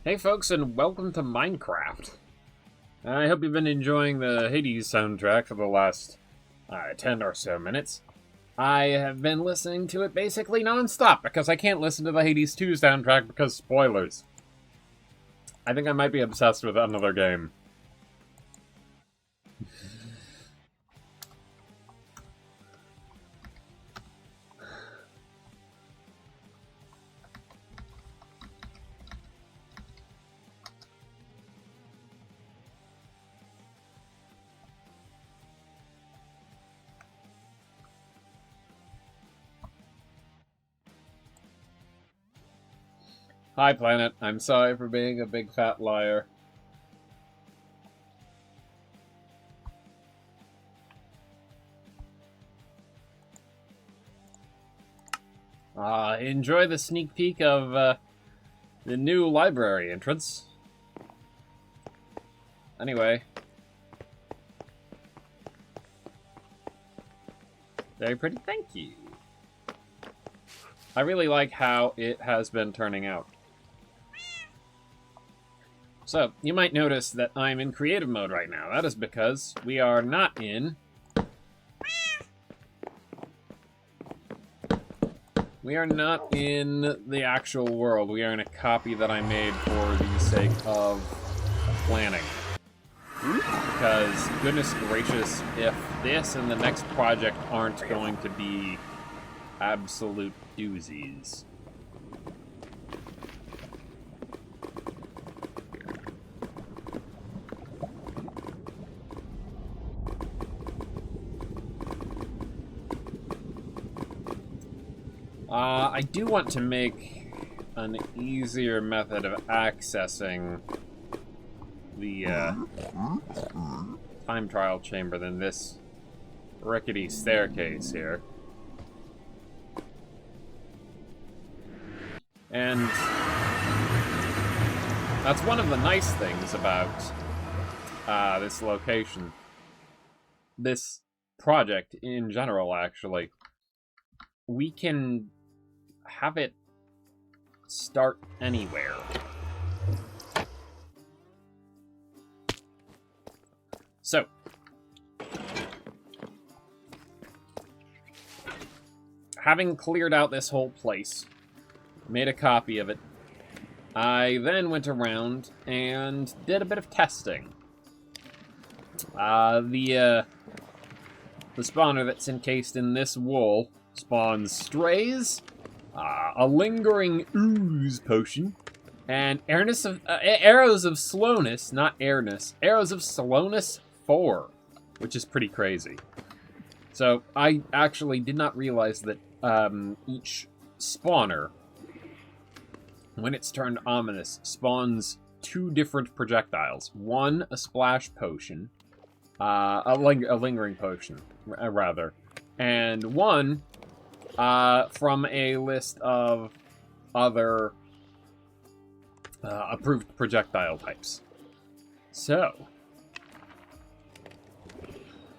Hey folks, and welcome to Minecraft. I hope you've been enjoying the Hades soundtrack for the last 10 or so minutes. I have been listening to it basically non-stop because I can't listen to the Hades 2 soundtrack because spoilers. I think I might be obsessed with another game. Hi, Planet. I'm sorry for being a big fat liar. Enjoy the sneak peek of the new library entrance. Anyway. Very pretty, thank you. I really like how it has been turning out. So, you might notice that I'm in creative mode right now. That is because we are not in... We are not in the actual world. We are in a copy that I made for the sake of planning. Because, goodness gracious, if this and the next project aren't going to be absolute doozies. I do want to make an easier method of accessing the time trial chamber than this rickety staircase here. And that's one of the nice things about this location. This project in general, actually. We can have it start anywhere. So, having cleared out this whole place, made a copy of it, I then went around and did a bit of testing. The spawner that's encased in this wool spawns strays, a lingering ooze potion, and arrows of slowness, not airness, arrows of slowness 4, which is pretty crazy. So I actually did not realize that each spawner, when it's turned ominous, spawns 2 different projectiles. One, a splash potion, a lingering potion, rather, and one from a list of other approved projectile types. So,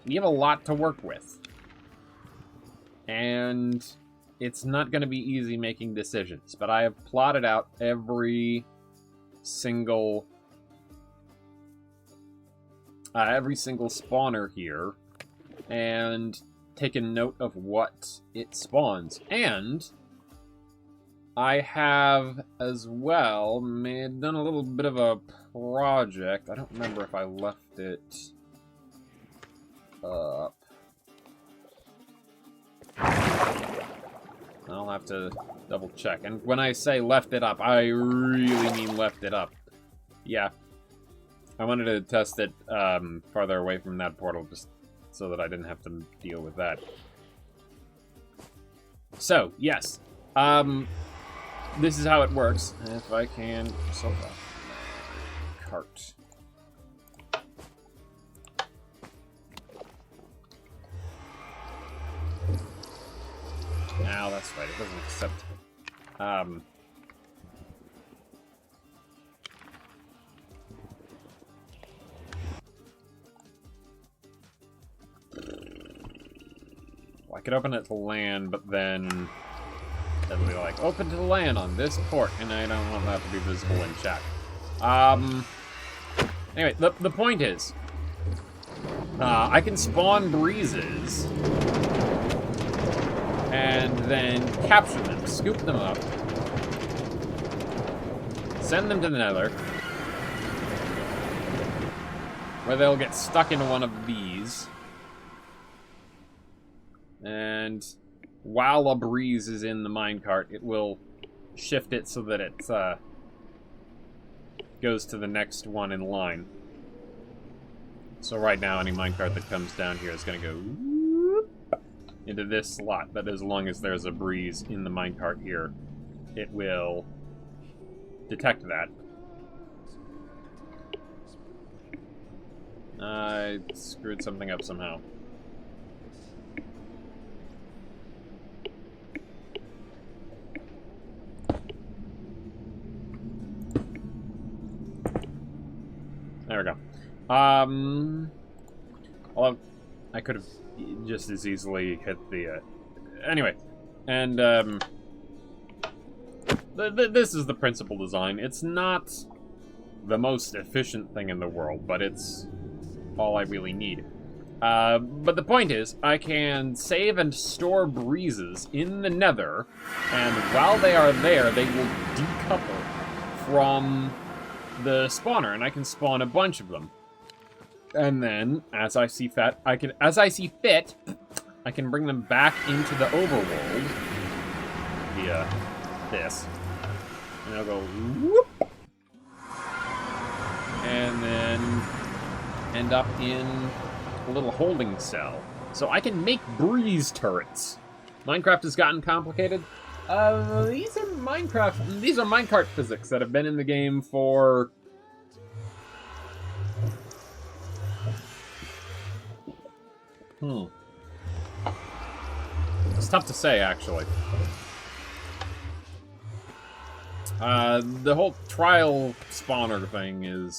we have a lot to work with. And it's not going to be easy making decisions, but I have plotted out every single spawner here, and taken note of what it spawns. And I have as well done a little bit of a project. I don't remember if I left it up. I'll have to double check. And when I say left it up, I really mean left it up. Yeah. I wanted to test it farther away from that portal just so that I didn't have to deal with that. So, yes. This is how it works. If I can sort that cart. Now that's right, it doesn't accept. I could open it to land, but then it'll be like, open to land on this port, and I don't want that to be visible in chat. Anyway, the point is, I can spawn breezes and then capture them, scoop them up, send them to the Nether, where they'll get stuck into one of these. And while a breeze is in the minecart, it will shift it so that it goes to the next one in line. So right now, any minecart that comes down here is going to go into this slot. But as long as there's a breeze in the minecart here, it will detect that. I screwed something up somehow. There we go. Although I could have just as easily hit the, anyway. And, this is the principal design. It's not the most efficient thing in the world, but it's all I really need. But the point is, I can save and store breezes in the Nether, and while they are there, they will decouple from the spawner, and I can spawn a bunch of them. And then, as I see fit, I can bring them back into the overworld via this. And I'll go whoop, and then end up in a little holding cell. So I can make breeze turrets. Minecraft has gotten complicated. These are minecart physics that have been in the game for... It's tough to say, actually. The whole trial spawner thing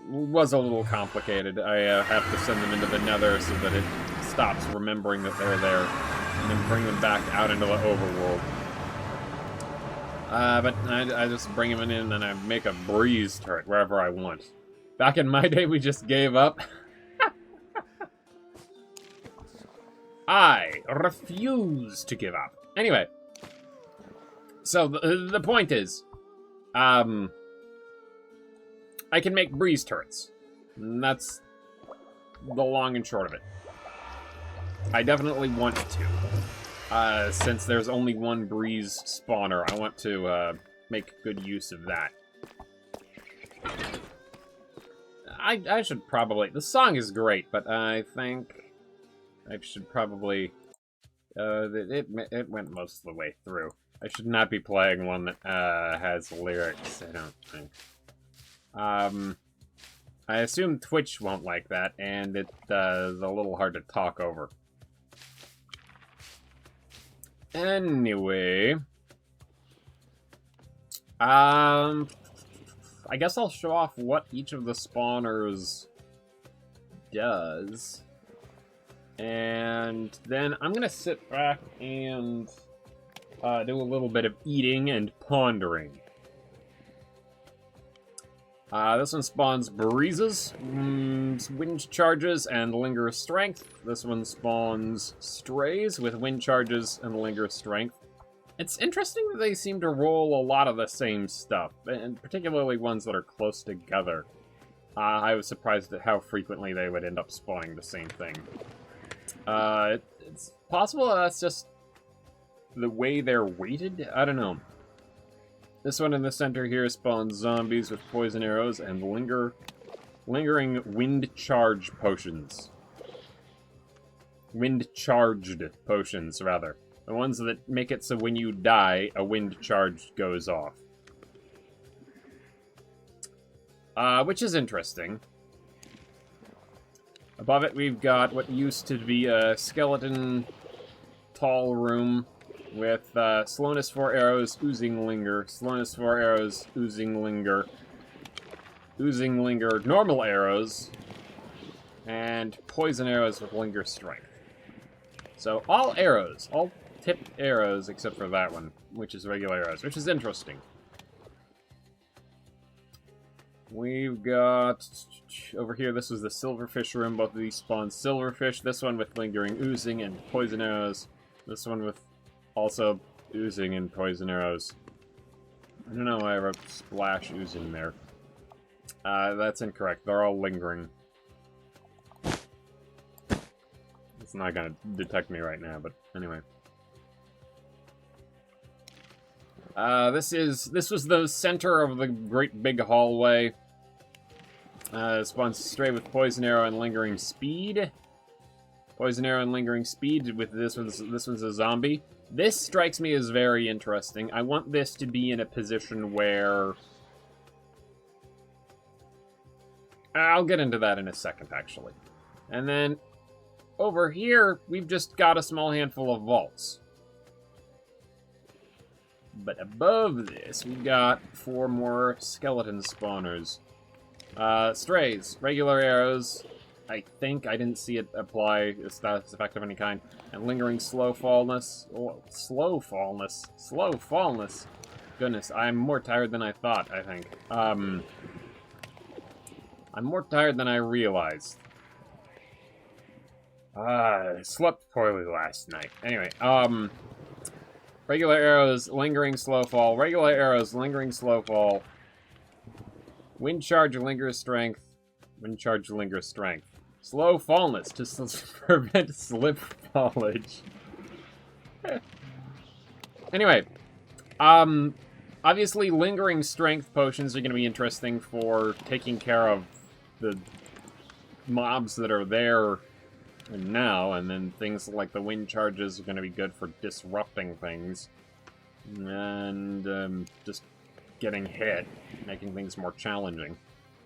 was a little complicated. I have to send them into the Nether so that it stops remembering that they're there, and then bring them back out into the overworld. But I just bring them in and I make a breeze turret wherever I want. Back in my day, we just gave up. I refuse to give up. Anyway, so the point is, I can make breeze turrets. And that's the long and short of it. I definitely want to. Since there's only one breeze spawner, I want to make good use of that. I should probably... The song is great, but I think I should probably... it went most of the way through. I should not be playing one that has lyrics, I don't think. I assume Twitch won't like that, and it's a little hard to talk over. Anyway, I guess I'll show off what each of the spawners does, and then I'm gonna sit back and do a little bit of eating and pondering. This one spawns breezes, wind charges, and linger strength. This one spawns strays with wind charges and linger strength. It's interesting that they seem to roll a lot of the same stuff, and particularly ones that are close together. I was surprised at how frequently they would end up spawning the same thing. It's possible that's just the way they're weighted? I don't know. This one in the center here spawns zombies with poison arrows and lingering wind charge potions. Wind charged potions, rather. The ones that make it so when you die, a wind charge goes off. Which is interesting. Above it, we've got what used to be a skeleton tall room with slowness 4 arrows, oozing linger, slowness 4 arrows, oozing linger, normal arrows, and poison arrows with linger strength. So all arrows, all tipped arrows except for that one, which is regular arrows, which is interesting. We've got over here, this was the silverfish room. Both of these spawn silverfish. This one with lingering oozing and poison arrows. This one with also oozing and poison arrows. I don't know why I wrote splash oozing there. That's incorrect. They're all lingering. It's not gonna detect me right now, but anyway. This was the center of the great big hallway. Spawns stray with poison arrow and lingering speed. Poison arrow and lingering speed with this one's a zombie. This strikes me as very interesting. I want this to be in a position where I'll get into that in a second, actually. And then over here, we've just got a small handful of vaults. But above this, we've got 4 more skeleton spawners. Strays, regular arrows. I think I didn't see it apply a status effect of any kind. And lingering slow fallness. Oh, slow fallness. Goodness, I'm more tired than I thought, I think. I'm more tired than I realized. I slept poorly last night. Anyway, regular arrows, lingering slow fall. Regular arrows, lingering slow fall. Wind charge, lingers strength. Wind charge, lingers strength. Slow fallness to prevent slip fallage. Anyway, obviously lingering strength potions are going to be interesting for taking care of the mobs that are there and now, and then things like the wind charges are going to be good for disrupting things and just getting hit, making things more challenging.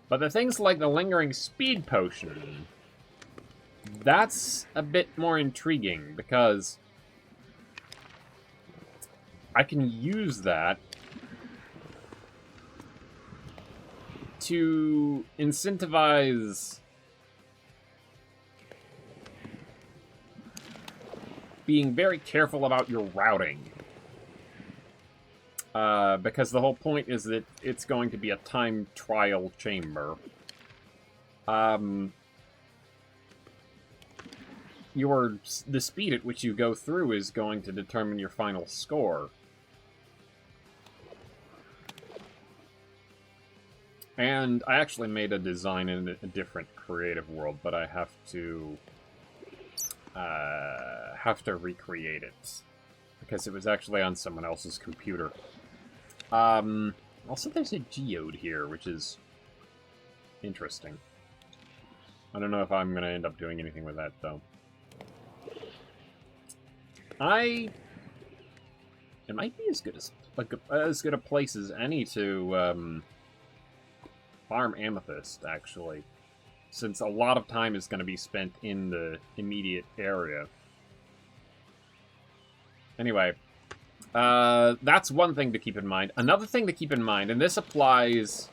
But the things like the lingering speed potion, that's a bit more intriguing, because I can use that to incentivize being very careful about your routing. Because the whole point is that it's going to be a time trial chamber. The speed at which you go through is going to determine your final score. And I actually made a design in a different creative world, but I have to recreate it because it was actually on someone else's computer. Also, there's a geode here, which is interesting. I don't know if I'm going to end up doing anything with that, though. It might be as good a place as any to farm amethyst, actually, since a lot of time is going to be spent in the immediate area. Anyway, that's one thing to keep in mind. Another thing to keep in mind, and this applies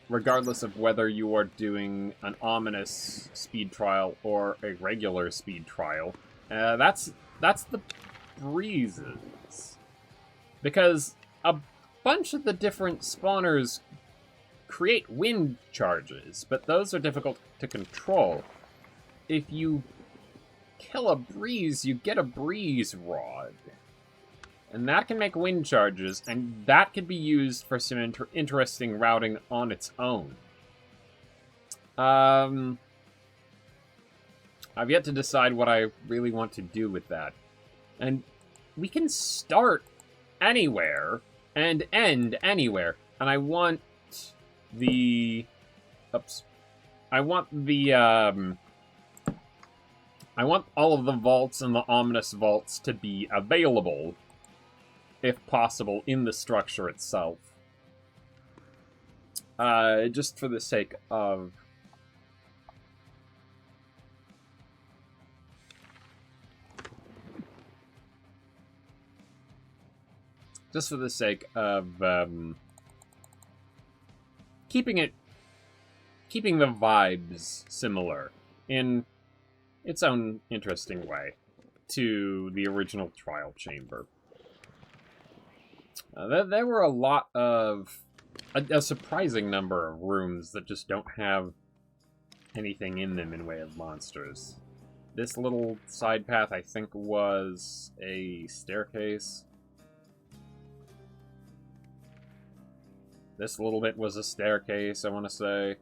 regardless of whether you are doing an ominous speed trial or a regular speed trial. That's the breezes. Because a bunch of the different spawners create wind charges, but those are difficult to control. If you kill a breeze, you get a breeze rod. And that can make wind charges, and that can be used for some interesting routing on its own. I've yet to decide what I really want to do with that. And we can start anywhere and end anywhere. And I want the... Oops. I want all of the vaults and the ominous vaults to be available, if possible, in the structure itself. Just for the sake of... Just for the sake of keeping the vibes similar in its own interesting way to the original trial chamber. There were a lot of... a surprising number of rooms that just don't have anything in them in way of monsters. This little side path, I think, was a staircase. This little bit was a staircase, I want to say.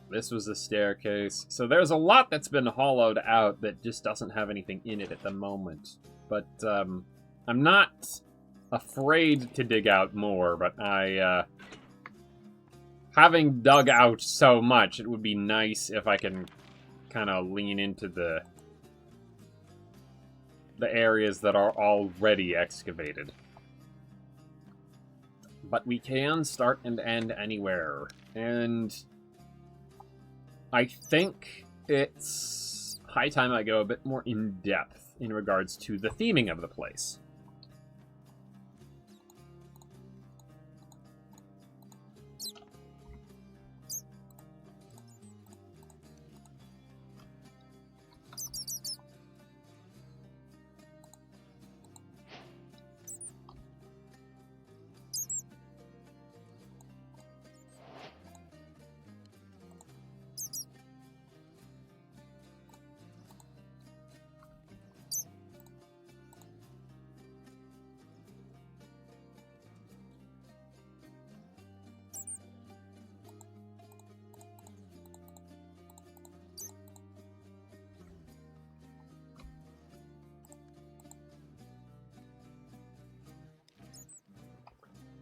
This was a staircase. So there's a lot that's been hollowed out that just doesn't have anything in it at the moment. But I'm not afraid to dig out more, but having dug out so much, it would be nice if I can kind of lean into the areas that are already excavated. But we can start and end anywhere, and I think it's high time I go a bit more in depth in regards to the theming of the place.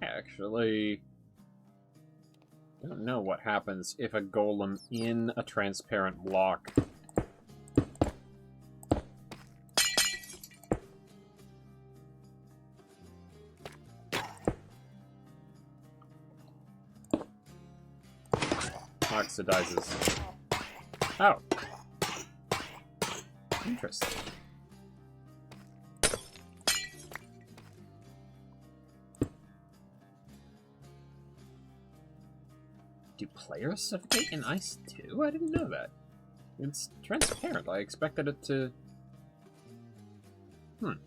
Actually, I don't know what happens if a golem in a transparent block. Oxidizes. Oh. Interesting. Do players suffocate in ice too? I didn't know that. It's transparent. I expected it to... What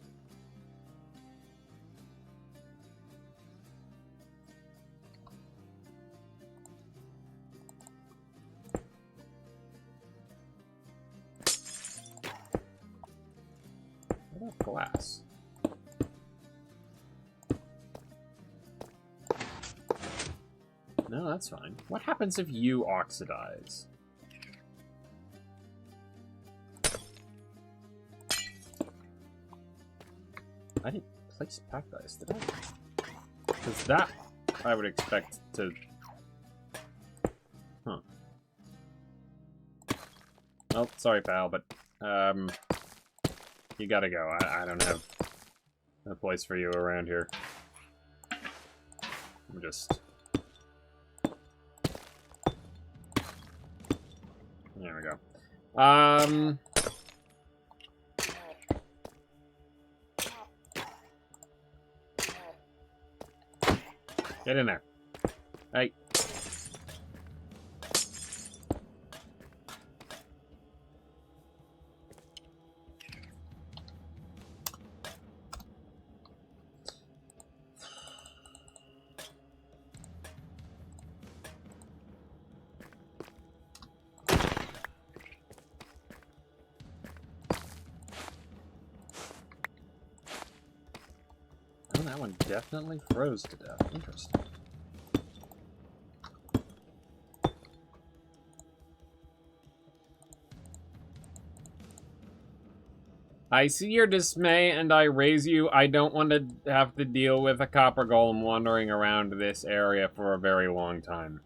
about glass? No, that's fine. What happens if you oxidize? I didn't place packed ice, did I? Because that I would expect to... Huh. Oh, sorry, pal, but, you gotta go. I don't have a place for you around here. I'm just... There we go. Get in there. Hey. Oh, that one definitely froze to death. Interesting. I see your dismay, and I raise you. I don't want to have to deal with a copper golem wandering around this area for a very long time.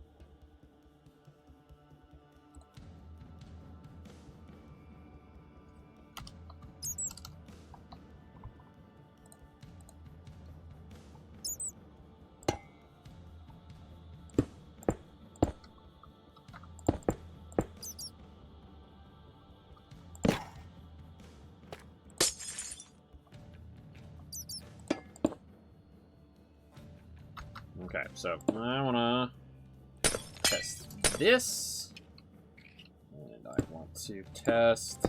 Okay, so I want to test this, and I want to test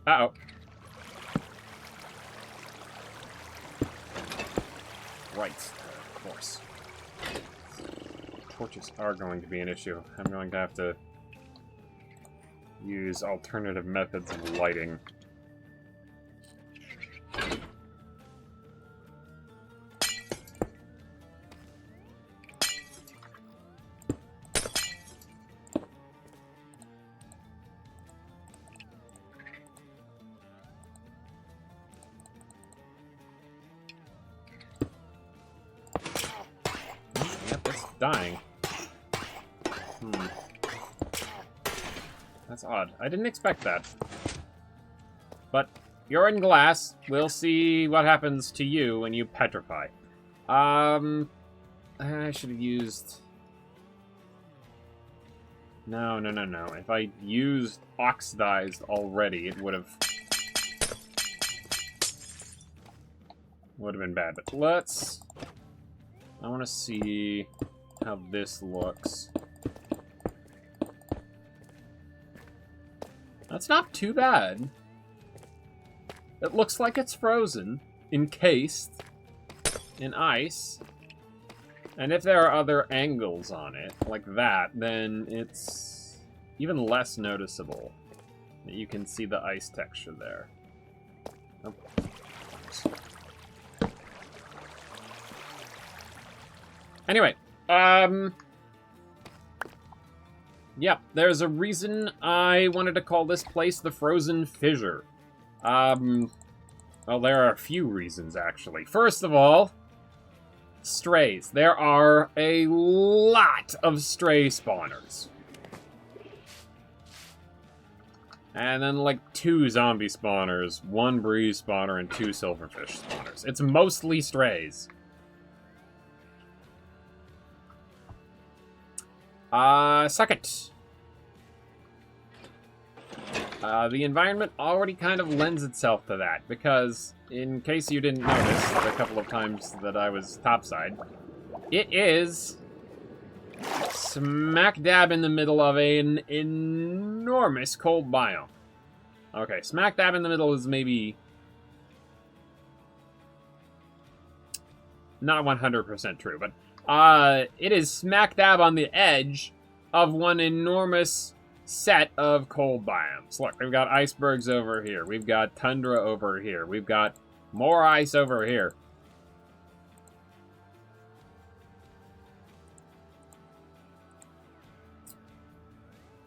Uh-oh. Right, of course. Torches are going to be an issue. I'm going to have to use alternative methods of lighting. Yep, it's dying. That's odd. I didn't expect that. But you're in glass. We'll see what happens to you when you petrify. I should have used... No. If I used oxidized already, it would have been bad. But let's... I want to see how this looks. That's not too bad. It looks like it's frozen, encased in ice. And if there are other angles on it, like that, then it's even less noticeable that you can see the ice texture there. Oh. Anyway, yeah, there's a reason I wanted to call this place the Frozen Fissure. Well, there are a few reasons, actually. First of all, strays. There are a lot of stray spawners. And then, like, 2 zombie spawners, 1 breeze spawner, and 2 silverfish spawners. It's mostly strays. Second. The environment already kind of lends itself to that, because, in case you didn't notice the couple of times that I was topside, it is smack dab in the middle of an enormous cold biome. Okay, smack dab in the middle is maybe not 100% true, but it is smack dab on the edge of one enormous set of cold biomes. Look, we've got icebergs over here. We've got tundra over here. We've got more ice over here.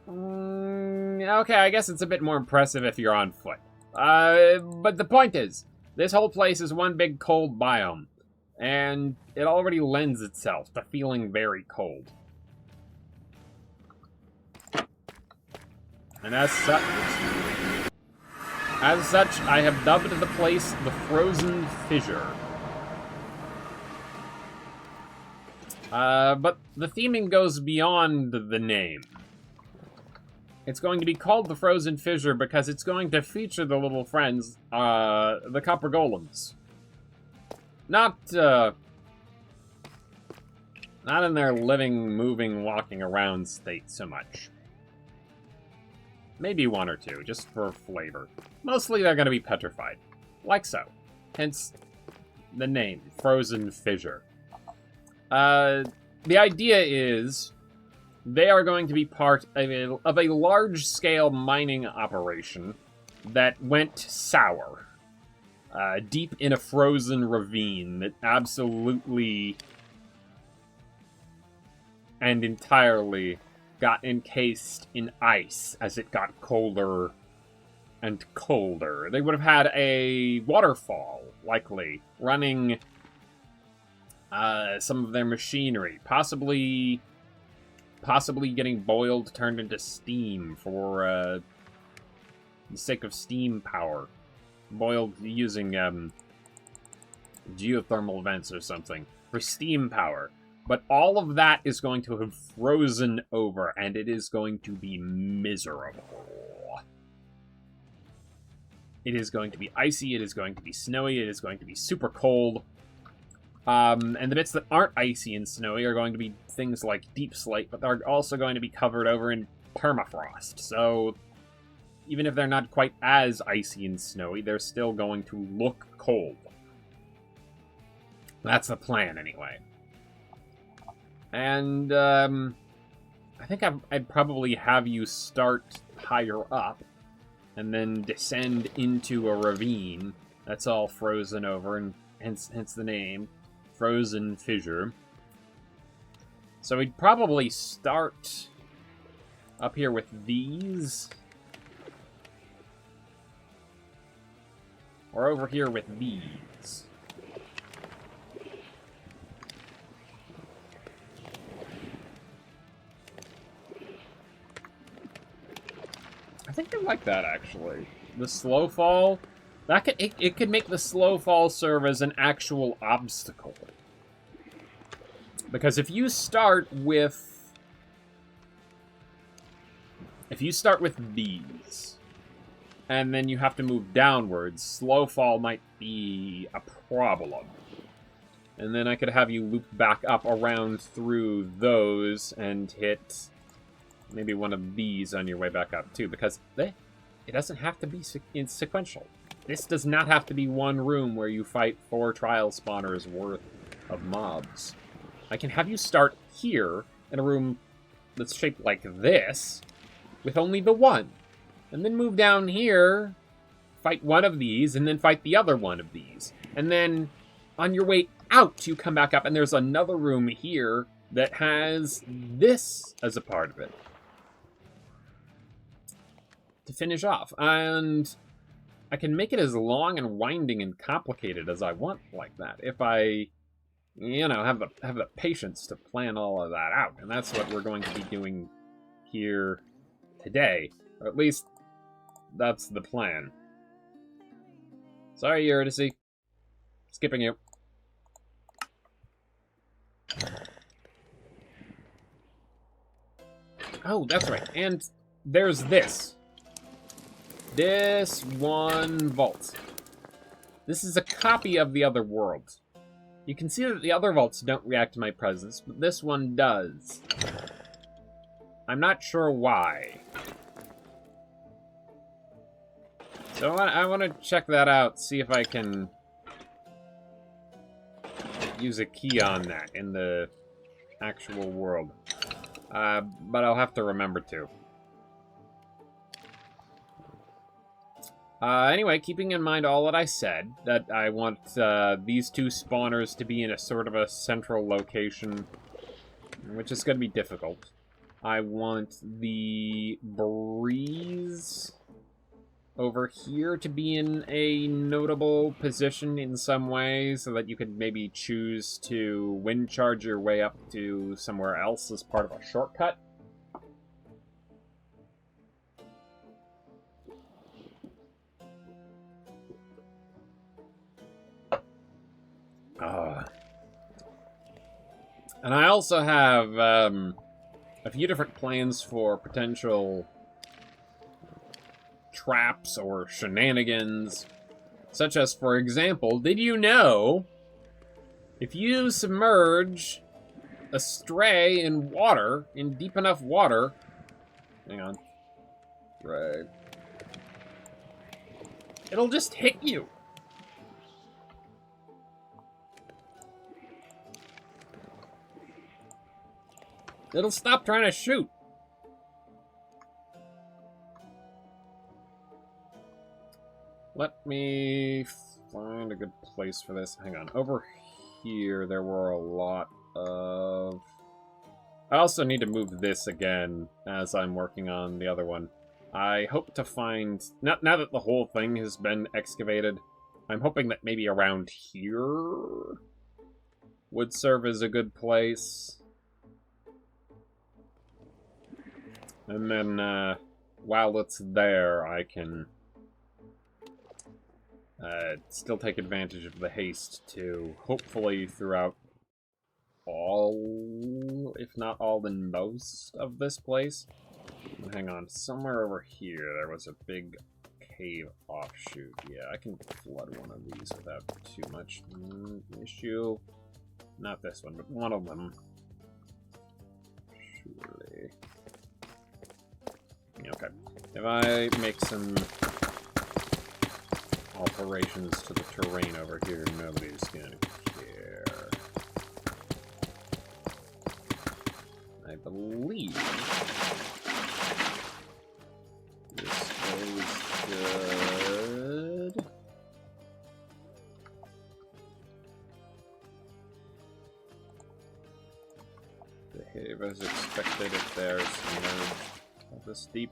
Okay, I guess it's a bit more impressive if you're on foot. But the point is, this whole place is one big cold biome. And it already lends itself to feeling very cold. And as such, I have dubbed the place the Frozen Fissure. But the theming goes beyond the name. It's going to be called the Frozen Fissure because it's going to feature the little friends, the Copper Golems. Not in their living, moving, walking around state so much. Maybe 1 or 2, just for flavor. Mostly they're going to be petrified. Like so. Hence, the name, Frozen Fissure. The idea is, they are going to be part of a large-scale mining operation that went sour. Deep in a frozen ravine that absolutely and entirely got encased in ice as it got colder and colder. They would have had a waterfall, likely, running some of their machinery, possibly getting boiled, turned into steam for the sake of steam power. Boiled using geothermal vents or something for steam power. But all of that is going to have frozen over, and it is going to be miserable. It is going to be icy, it is going to be snowy, it is going to be super cold. And the bits that aren't icy and snowy are going to be things like deep slate, but they're also going to be covered over in permafrost. So, even if they're not quite as icy and snowy, they're still going to look cold. That's the plan, anyway. And, I think I'd probably have you start higher up, and then descend into a ravine that's all frozen over, and hence the name, Frozen Fissure. So we'd probably start up here with these, or over here with these. I think I like that, actually. The slow fall, that could, it could make the slow fall serve as an actual obstacle. Because if you start with these, and then you have to move downwards, slow fall might be a problem. And then I could have you loop back up around through those and hit maybe one of these on your way back up, too, because it doesn't have to be sequential. This does not have to be one room where you fight 4 trial spawners worth of mobs. I can have you start here in a room that's shaped like this, with only the one. And then move down here, fight one of these, and then fight the other one of these. And then on your way out, you come back up, and there's another room here that has this as a part of it to finish off. And I can make it as long and winding and complicated as I want like that, if I, you know, have the patience to plan all of that out. And that's what we're going to be doing here today. Or at least, that's the plan. Sorry, Eurydice. Skipping you. Oh, that's right. And there's this. This one vault. This is a copy of the other world. You can see that the other vaults don't react to my presence, but this one does. I'm not sure why. So I want to check that out, see if I can use a key on that in the actual world. But I'll have to remember to. Anyway, keeping in mind all that I said, that I want these 2 spawners to be in a sort of a central location, which is going to be difficult. I want the breeze over here to be in a notable position in some way, so that you could maybe choose to wind charge your way up to somewhere else as part of a shortcut. And I also have a few different plans for potential traps or shenanigans, such as, for example, did you know if you submerge a stray in water, in deep enough water, hang on, right, it'll just hit you. It'll stop trying to shoot. Let me find a good place for this. Hang on. Over here, there were a lot of... I also need to move this again as I'm working on the other one. I hope to find... Now that the whole thing has been excavated, I'm hoping that maybe around here would serve as a good place. And then, while it's there, I can still take advantage of the haste to, hopefully throughout all, if not all, then most of this place. Hang on, somewhere over here there was a big cave offshoot. Yeah, I can flood one of these without too much issue. Not this one, but one of them. Surely. Okay. If I make some alterations to the terrain over here, nobody's gonna care. I believe this is good. Behave as expected if there's submerged this deep.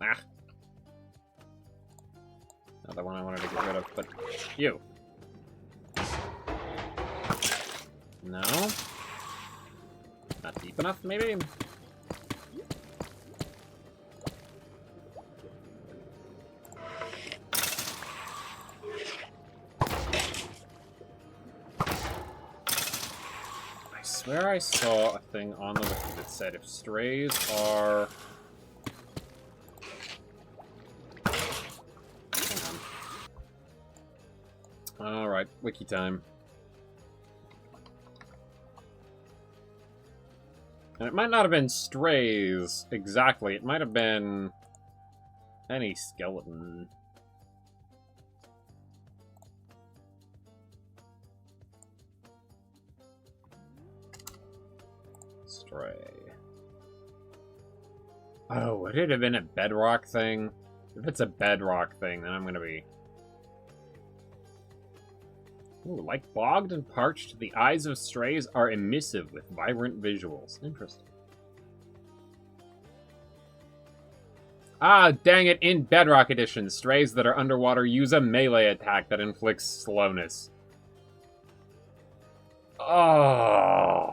Ah. Not the one I wanted to get rid of, but you. No? Not deep enough, maybe? I swear I saw a thing on the wiki that said if strays are... Hang on. Alright, wiki time. And it might not have been strays, exactly. It might have been... any skeleton. Stray. Oh, would it have been a bedrock thing? If it's a bedrock thing, then I'm gonna be... Ooh, like bogged and parched, the eyes of strays are emissive with vibrant visuals. Interesting. Ah, dang it, in Bedrock Edition, strays that are underwater use a melee attack that inflicts slowness. Oh.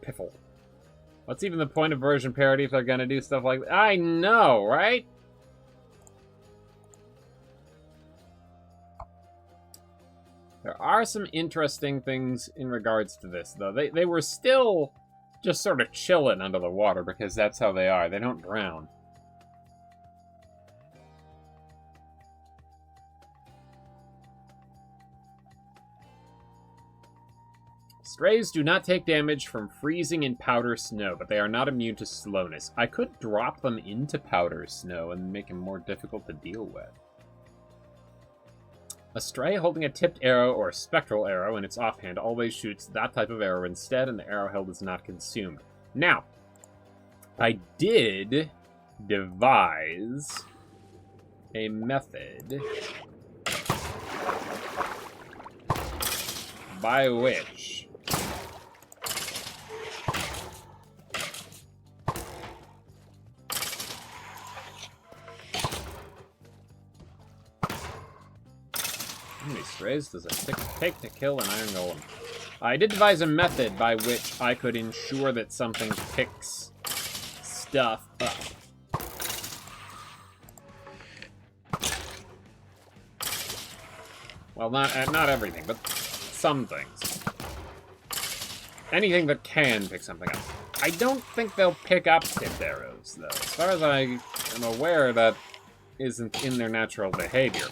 Piffle. What's even the point of version parity if they're gonna do stuff like that? I know, right? There are some interesting things in regards to this, though. They were still just sort of chilling under the water, because that's how they are. They don't drown. Strays do not take damage from freezing in powder snow, but they are not immune to slowness. I could drop them into powder snow and make them more difficult to deal with. A stray holding a tipped arrow or a spectral arrow in its offhand always shoots that type of arrow instead, and the arrow held is not consumed. Now, I did devise a method by which how many strays does it take to kill an iron golem? I did devise a method by which I could ensure that something picks stuff up. Well, not everything, but some things. Anything that can pick something up. I don't think they'll pick up tipped arrows, though. As far as I am aware, that isn't in their natural behavior.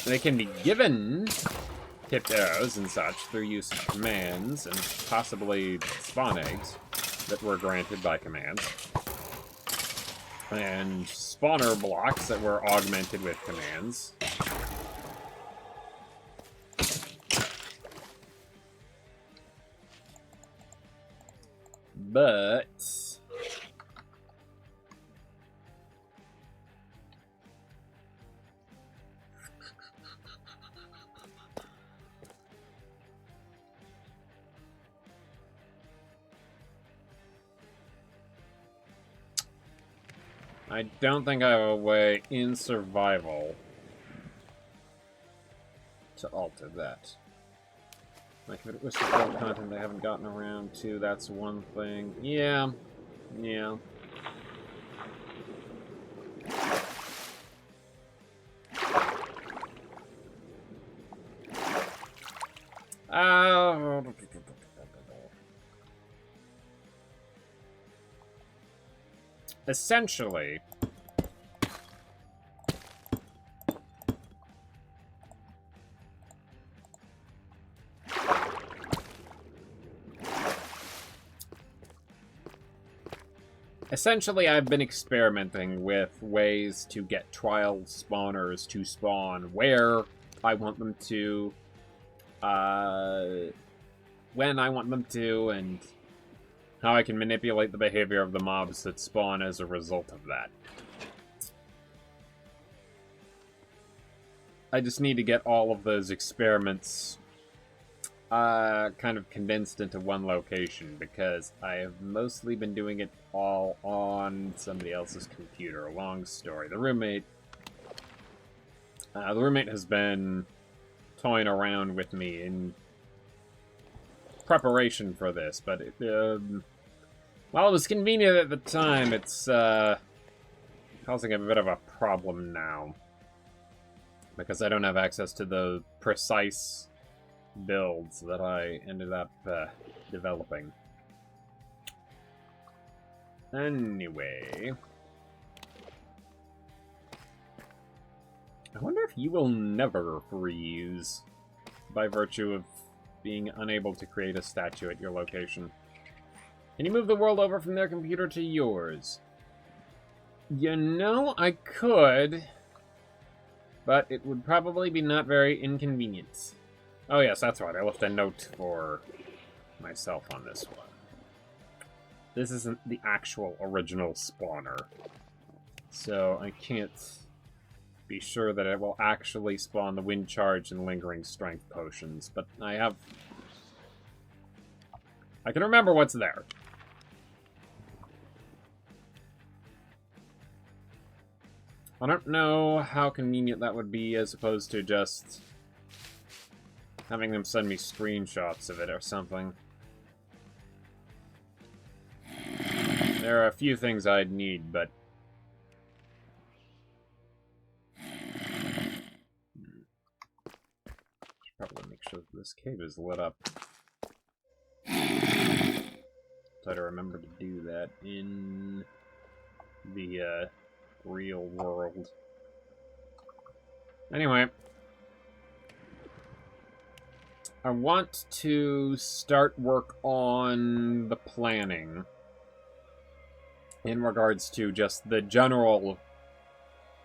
They can be given tipped arrows and such through use of commands, and possibly spawn eggs that were granted by commands. And spawner blocks that were augmented with commands. But I don't think I have a way in survival to alter that. Like, if it was still content they haven't gotten around to, that's one thing. Yeah. Yeah. essentially, I've been experimenting with ways to get trial spawners to spawn where I want them to, when I want them to, and how I can manipulate the behavior of the mobs that spawn as a result of that. I just need to get all of those experiments kind of condensed into one location, because I have mostly been doing it all on somebody else's computer. Long story. The roommate has been toying around with me in preparation for this, but while it was convenient at the time, it's causing a bit of a problem now, because I don't have access to the precise builds that I ended up developing. Anyway, I wonder if you will never freeze by virtue of being unable to create a statue at your location. Can you move the world over from their computer to yours? You know, I could, but it would probably be not very inconvenient. Oh yes, that's right, I left a note for myself on this one. This isn't the actual original spawner, so I can't be sure that it will actually spawn the Wind Charge and Lingering Strength potions, but I can remember what's there. I don't know how convenient that would be as opposed to just having them send me screenshots of it or something. There are a few things I'd need, but should probably make sure that this cave is lit up. Try to remember to do that in the real world. Anyway, I want to start work on the planning in regards to just the general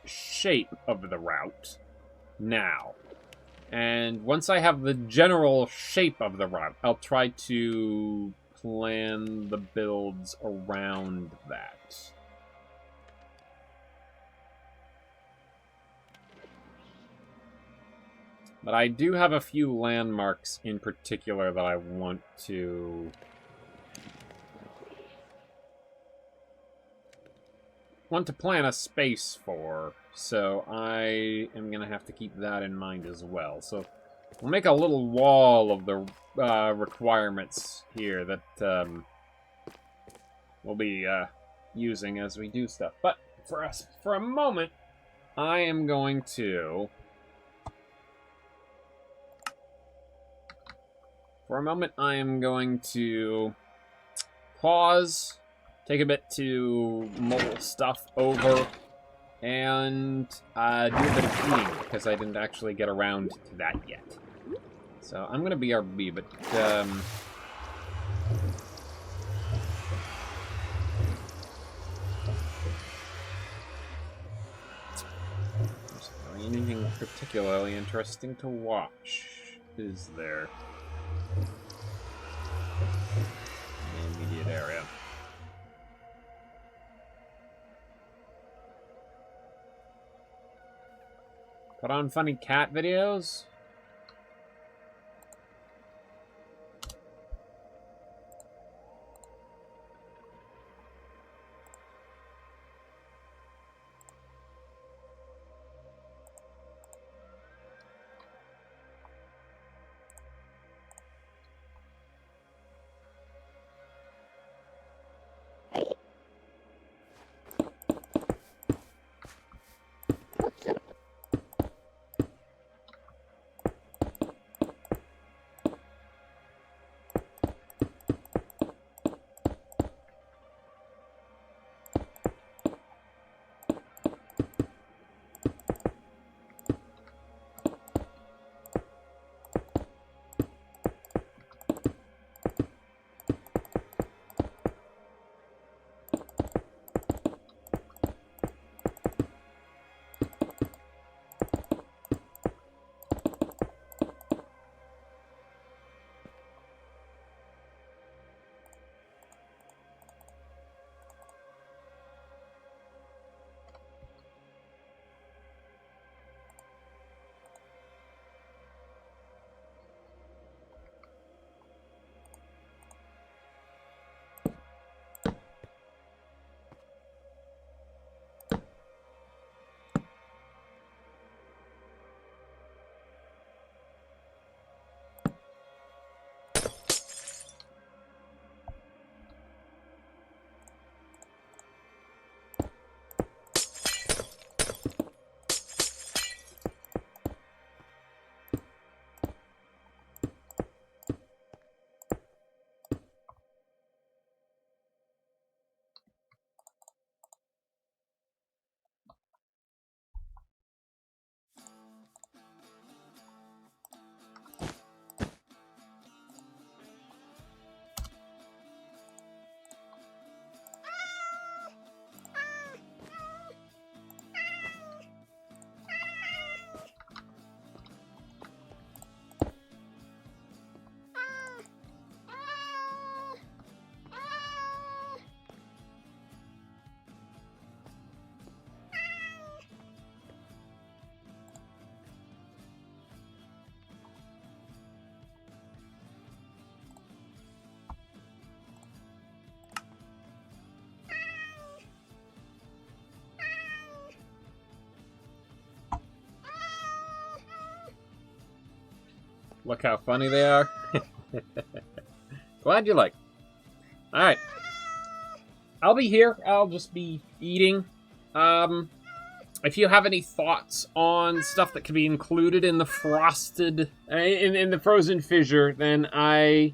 shape of the route now. And once I have the general shape of the route, I'll try to plan the builds around that. But I do have a few landmarks in particular that I want to plan a space for, so I am going to have to keep that in mind as well. So we'll make a little wall of the requirements here that we'll be using as we do stuff. But for a moment, I am going to... pause, take a bit to mull stuff over, and do a bit of cleaning, because I didn't actually get around to that yet. So I'm going to BRB, but... there's not really anything particularly interesting to watch, is there? In the immediate area. Put on funny cat videos? Look how funny they are. Glad you like. Alright. I'll be here. I'll just be eating. If you have any thoughts on stuff that can be included in the frosted... in the frozen fissure, then I'm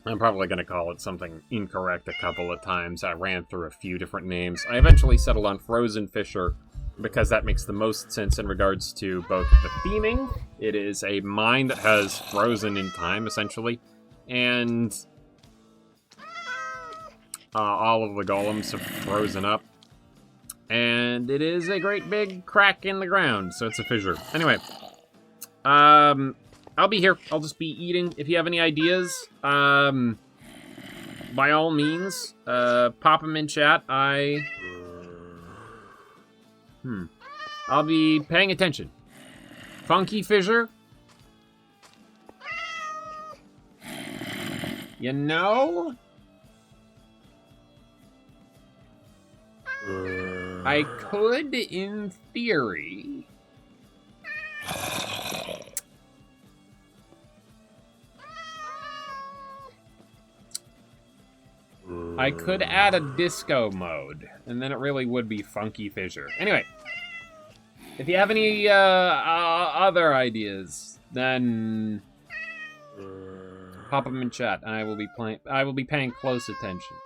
probably going to call it something incorrect a couple of times. I ran through a few different names. I eventually settled on Frozen Fissure because that makes the most sense in regards to both the theming. It is a mine that has frozen in time, essentially. And all of the golems have frozen up. And it is a great big crack in the ground, so it's a fissure. Anyway, I'll be here. I'll just be eating. If you have any ideas, by all means, pop them in chat. I'll be paying attention. Funky fissure? You know? I could, in theory... I could add a disco mode, and then it really would be Funky Fissure. Anyway, if you have any other ideas, then pop them in chat. I will be paying close attention.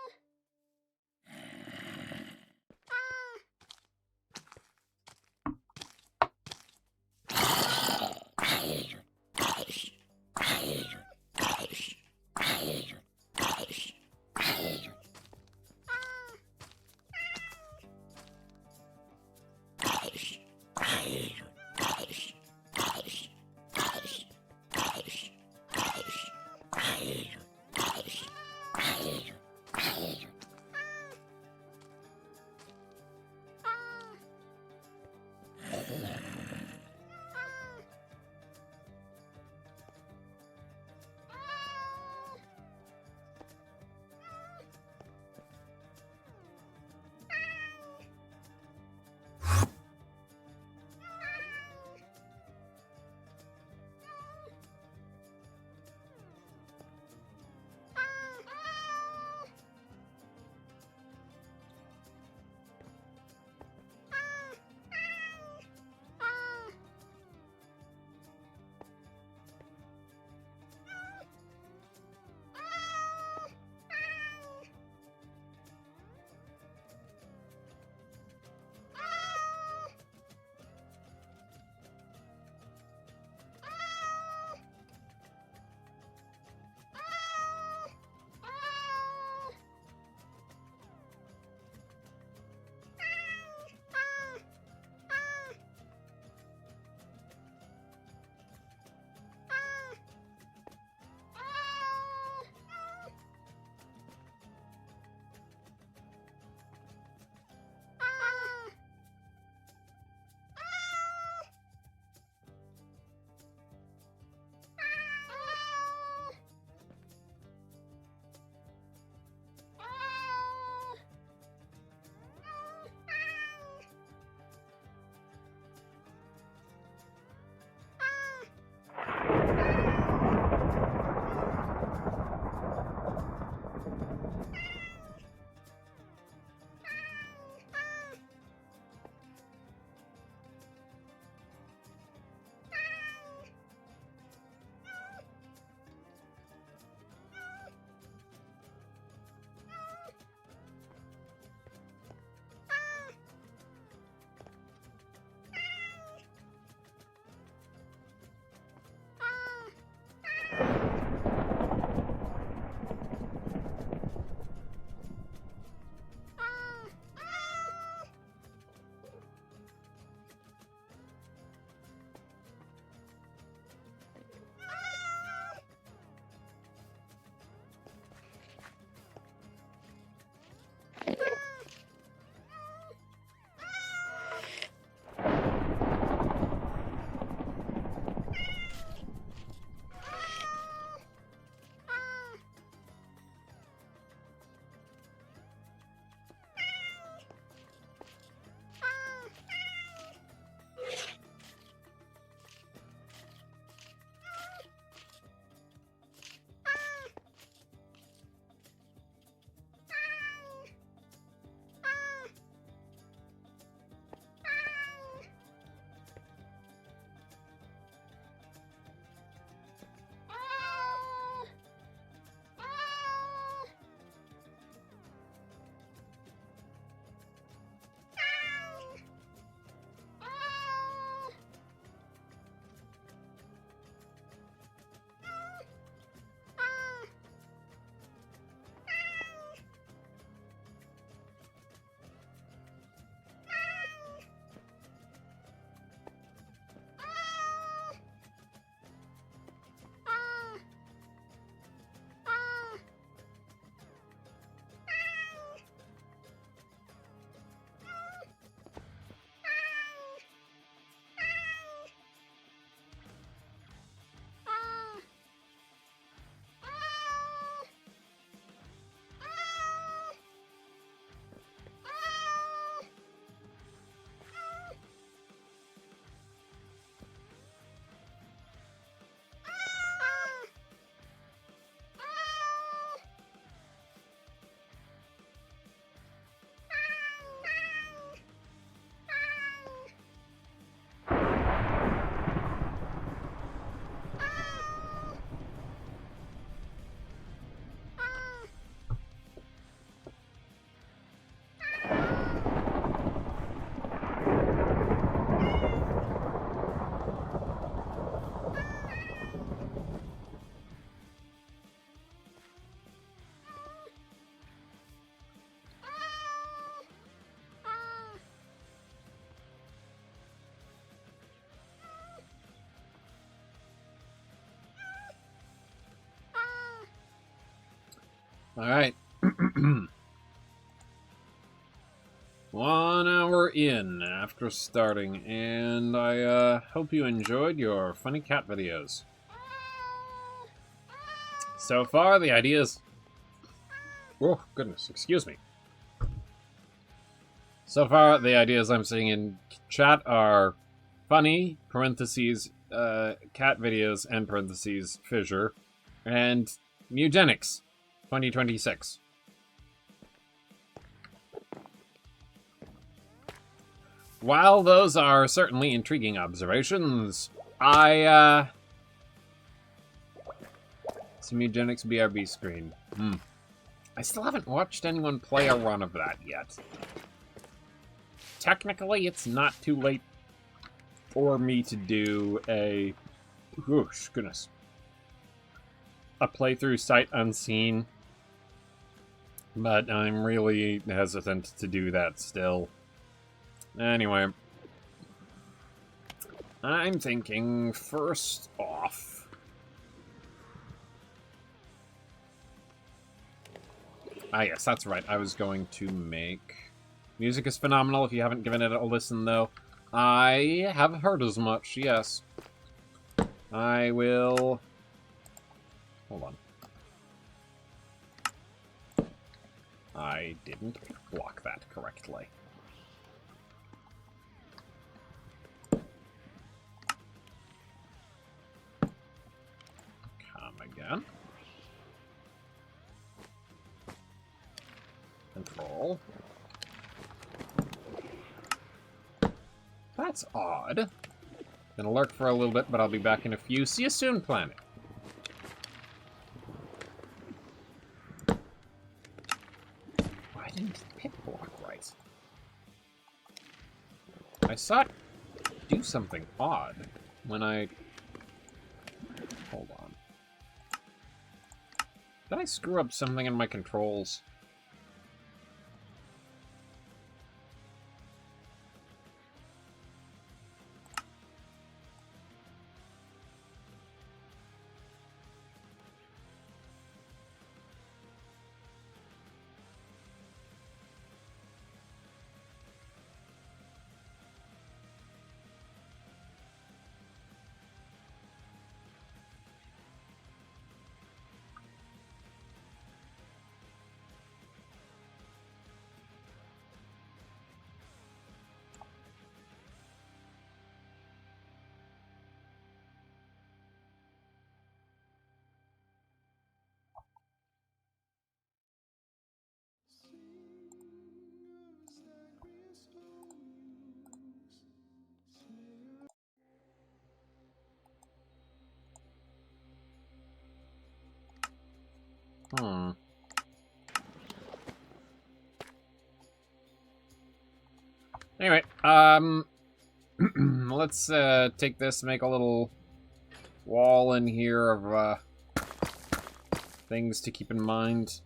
Alright. 1 hour in after starting, and I hope you enjoyed your funny cat videos. So far, the ideas... Oh, goodness, excuse me. So far, the ideas I'm seeing in chat are funny, parentheses, cat videos, and parentheses, fissure, and Mugenics 2026. While those are certainly intriguing observations, it's a Mugenics BRB screen. I still haven't watched anyone play a run of that yet. Technically, it's not too late for me to do a... Whoosh, goodness. A playthrough sight unseen. But I'm really hesitant to do that still. Anyway. I'm thinking, first off... Ah, yes, that's right. I was going to make... Music is phenomenal if you haven't given it a listen, though. I have heard as much, yes. I will... Hold on. I didn't block that correctly. Come again. Control. That's odd. Gonna lurk for a little bit, but I'll be back in a few. See you soon, planet. Why didn't the pit block right? I saw it do something odd when I... Hold on. Did I screw up something in my controls? Anyway, let's take this, make a little wall in here of things to keep in mind.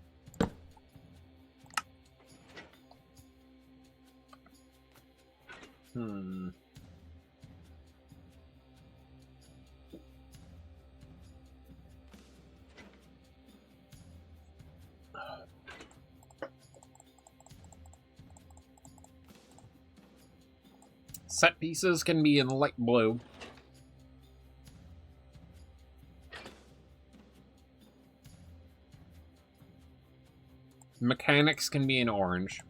Set pieces can be in light blue. Mechanics can be in orange.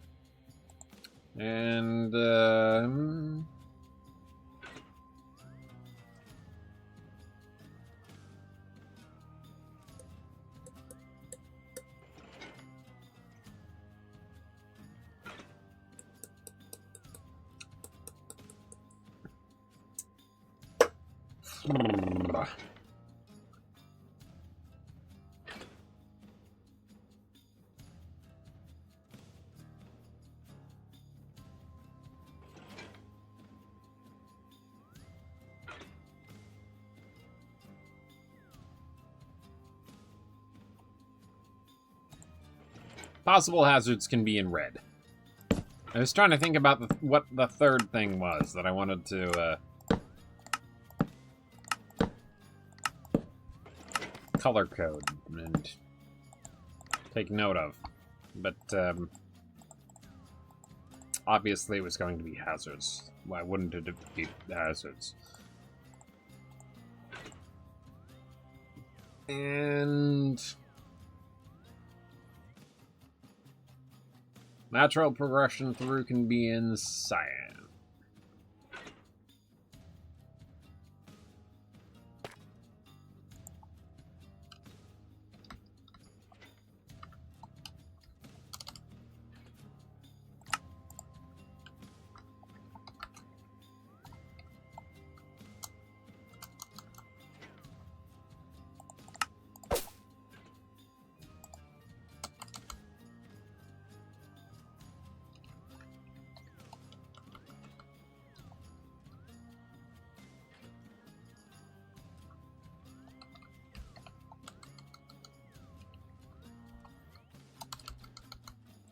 And, possible hazards can be in red. I was trying to think about what the third thing was that I wanted to color code, and take note of. But, obviously it was going to be hazards. Why wouldn't it be hazards? And... natural progression through can be in cyan.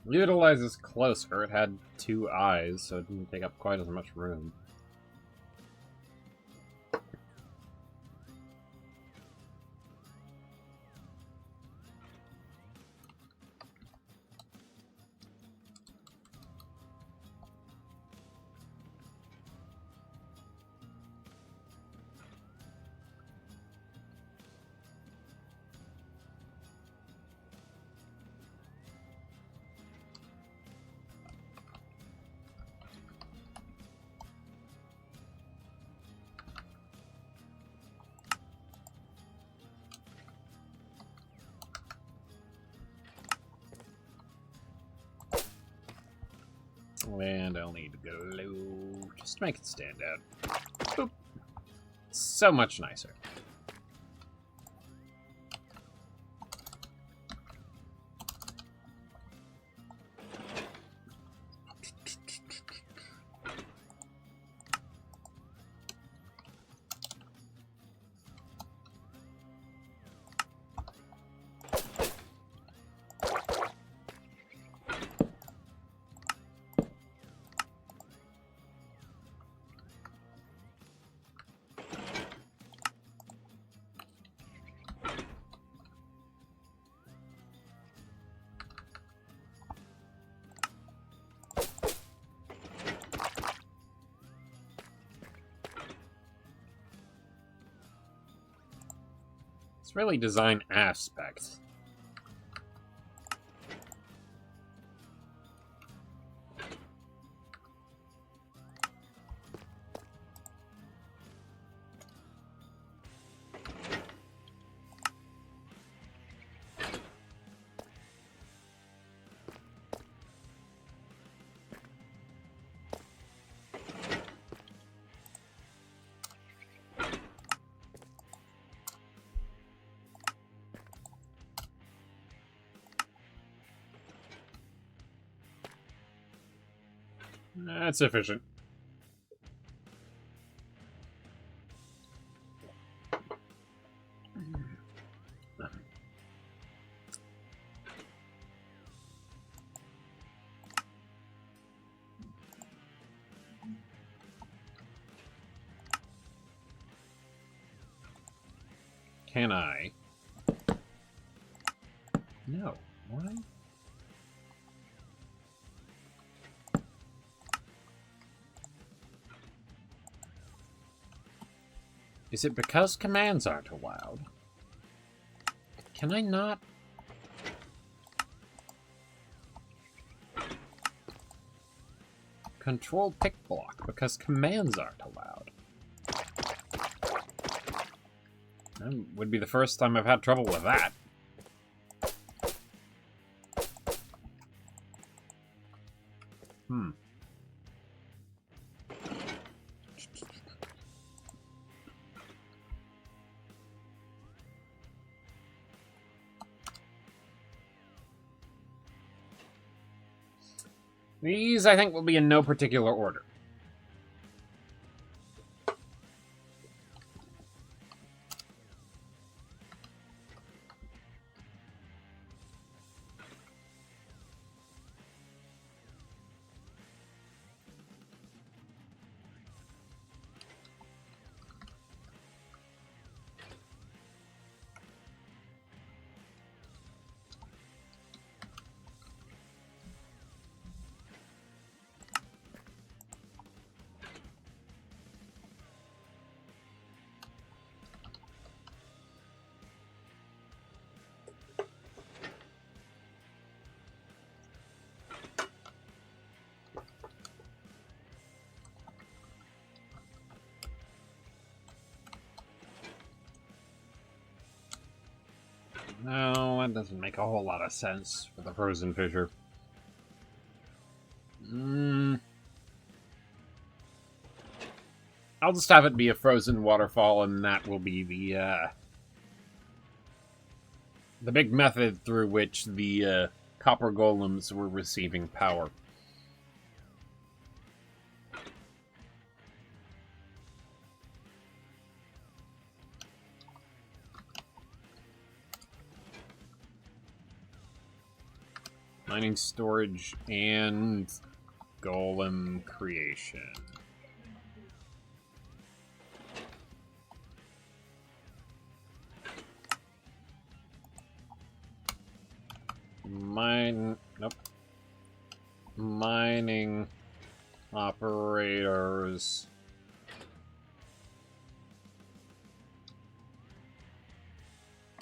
Utilizes closer. It had 2 eyes, so it didn't take up quite as much room. And I'll need glue just to make it stand out. Boop. So much nicer. It's really design aspect. That's sufficient. Can I? No. Why? Is it because commands aren't allowed? Can I not? Control pick block because commands aren't allowed. That would be the first time I've had trouble with that. These, I think, will be in no particular order. No, that doesn't make a whole lot of sense for the frozen fissure. I'll just have it be a frozen waterfall, and that will be the big method through which the copper golems were receiving power. Mining, storage, and golem creation. Nope. Mining operators.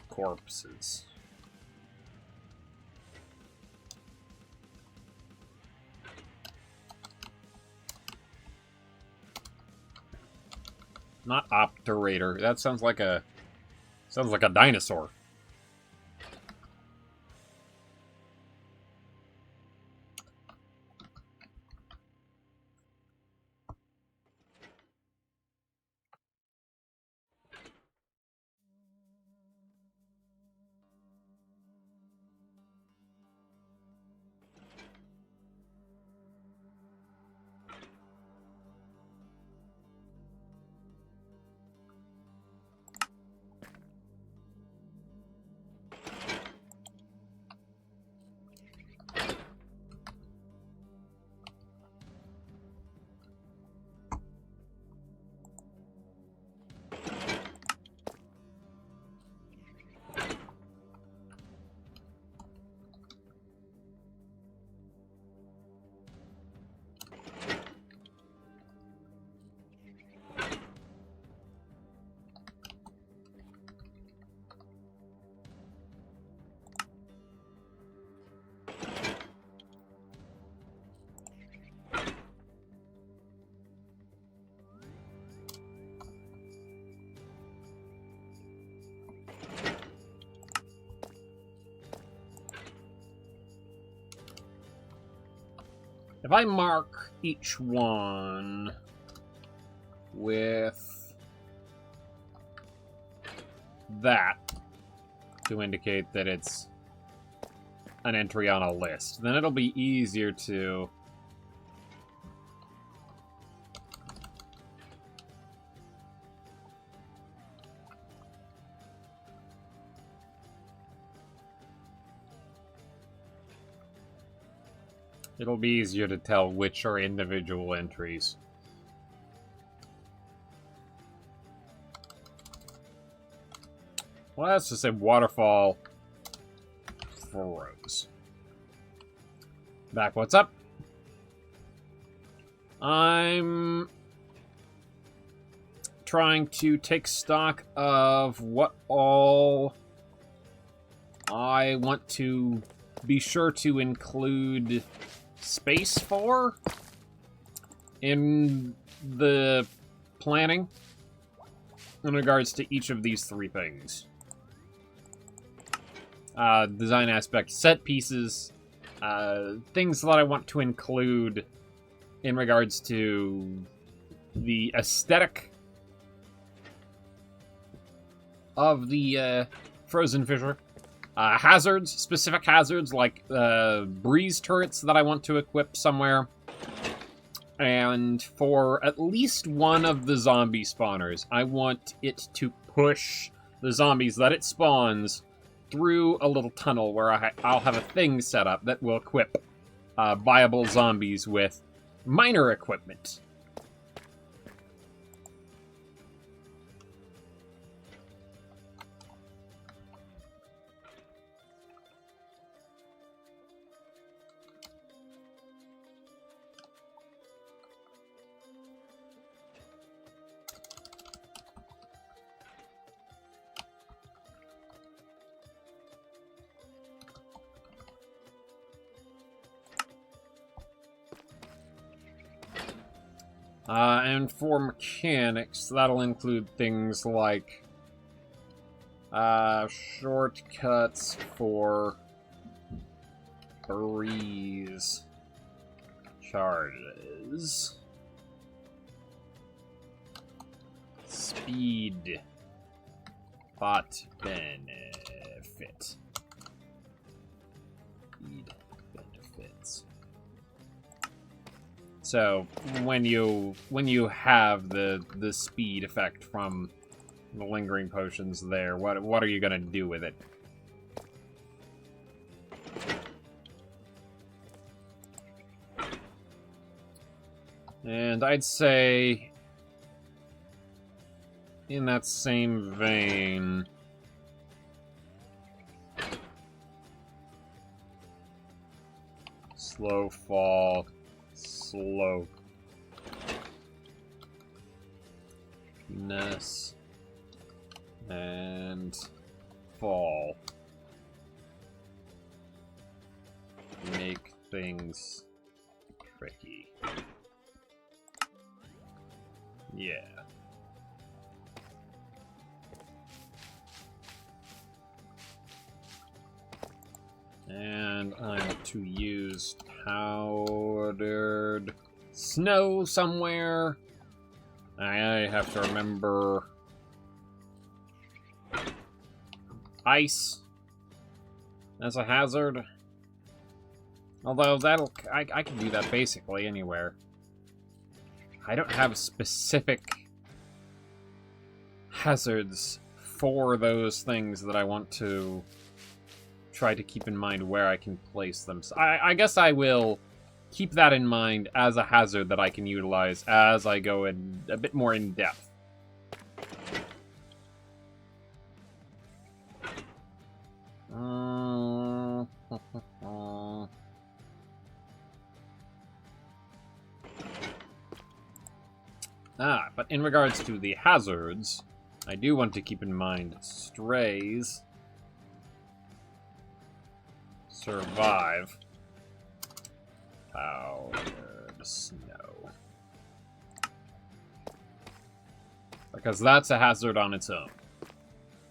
Corpses. Not operator. That sounds like a dinosaur. If I mark each one with that to indicate that it's an entry on a list, then it'll be easier to tell which are individual entries. Well, let's just say waterfall froze. Back, what's up? I'm trying to take stock of what all I want to be sure to include space for in the planning in regards to each of these three things. Design aspect, set pieces, things that I want to include in regards to the aesthetic of the frozen fissure. Hazards, specific hazards like breeze turrets that I want to equip somewhere. And for at least one of the zombie spawners, I want it to push the zombies that it spawns through a little tunnel where I'll have a thing set up that will equip viable zombies with miner equipment. And for mechanics, that'll include things like Shortcuts for breeze charges. Speed bot benefit. Speed benefits. So when you have the speed effect from the lingering potions there, what are you gonna do with it? And I'd say, in that same vein, slow fall, slow ness, and fall. Make things tricky. Yeah. And I'm to use powdered snow somewhere. I have to remember ice as a hazard. Although I can do that basically anywhere. I don't have specific hazards for those things that I want to try to keep in mind where I can place them. So I guess I will keep that in mind as a hazard that I can utilize as I go in a bit more in depth. But in regards to the hazards, I do want to keep in mind strays survive powdered snow. Because that's a hazard on its own.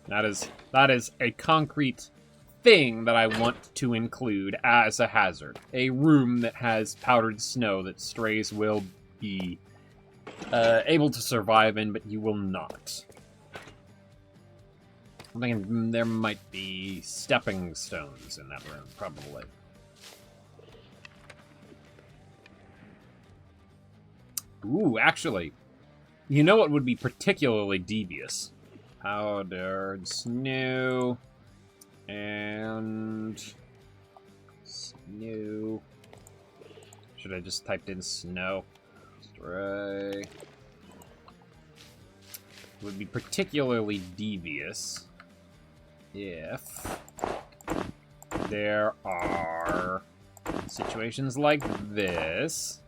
That is a concrete thing that I want to include as a hazard. A room that has powdered snow that strays will be able to survive in, but you will not. I'm thinking there might be stepping stones in that room, probably. Ooh, actually, you know what would be particularly devious? Powdered snow and snow. Should I just typed in snow? Stray. Would be particularly devious if there are situations like this.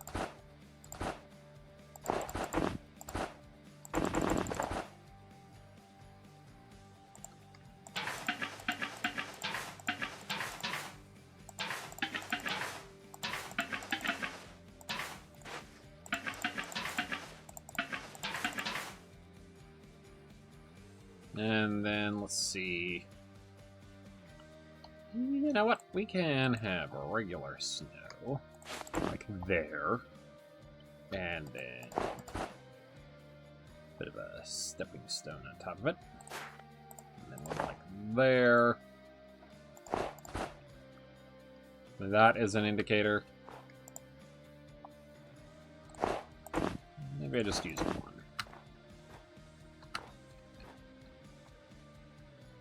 And then, let's see. You know what? We can have regular snow. Like there. And then a bit of a stepping stone on top of it. And then one like there. That is an indicator. Maybe I just use one.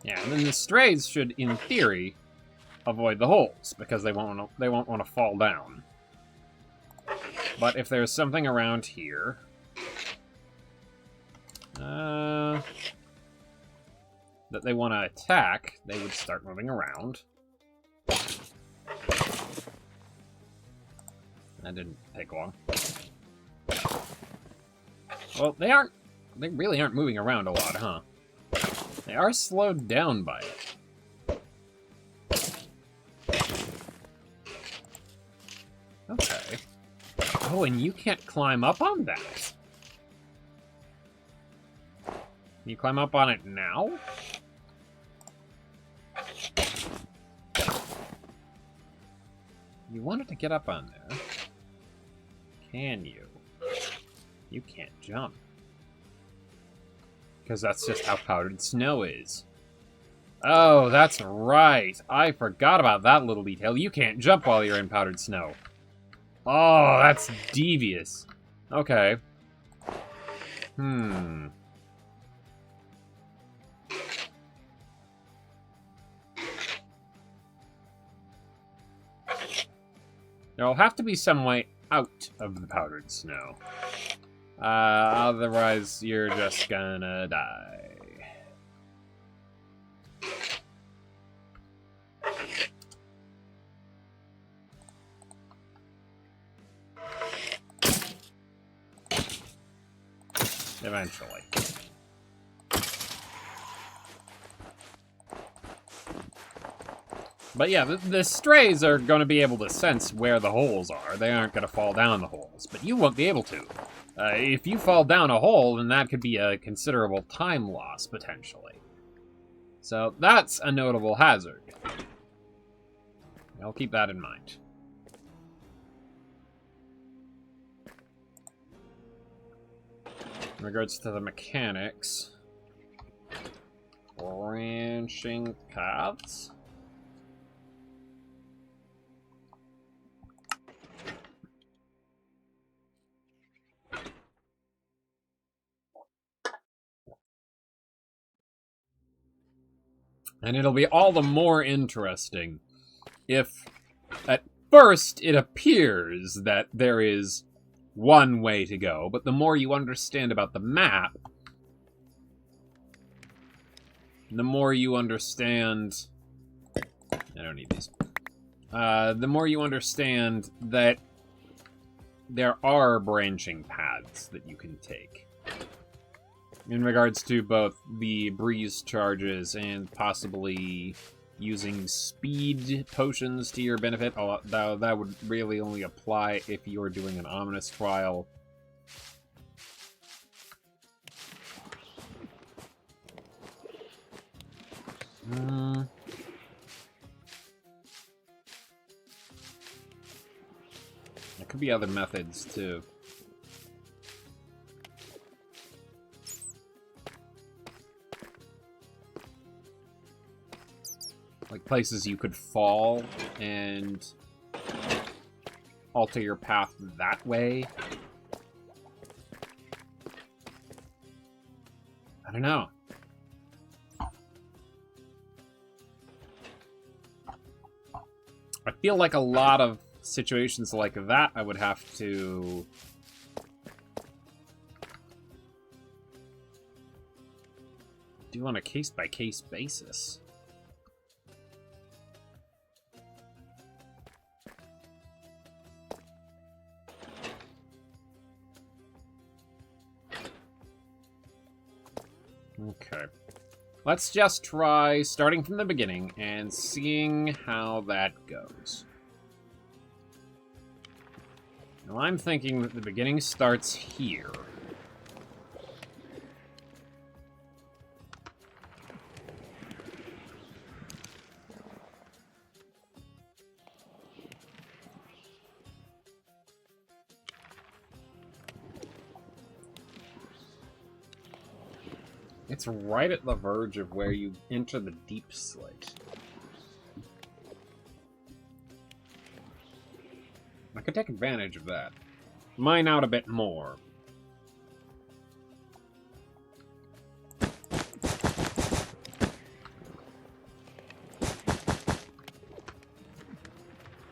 Yeah, and then the strays should, in theory, avoid the holes because they won't want to fall down. But if there's something around here, that they want to attack, they would start moving around. That didn't take long. Well, they really aren't moving around a lot, huh? They are slowed down by it. Okay. Oh, and you can't climb up on that. Can you climb up on it now? You wanted to get up on there. Can you? You can't jump. Because that's just how powdered snow is. Oh, that's right. I forgot about that little detail. You can't jump while you're in powdered snow. Oh, that's devious. Okay. There'll have to be some way out of the powdered snow. Otherwise, you're just gonna die. Eventually. But yeah, the strays are going to be able to sense where the holes are. They aren't going to fall down the holes, but you won't be able to. If you fall down a hole, then that could be a considerable time loss, potentially. So that's a notable hazard. I'll keep that in mind. In regards to the mechanics, branching paths. And it'll be all the more interesting if, at first, it appears that there is one way to go, but the more you understand about the map, the more you understand... I don't need these. The more you understand that there are branching paths that you can take. In regards to both the breeze charges and possibly using speed potions to your benefit, that would really only apply if you're doing an ominous trial. There could be other methods too. Like places you could fall and alter your path that way. I don't know. I feel like a lot of situations like that I would have to do on a case-by-case basis. Okay. Let's just try starting from the beginning and seeing how that goes. Now, I'm thinking that the beginning starts here. It's right at the verge of where you enter the deep slit. I could take advantage of that. Mine out a bit more.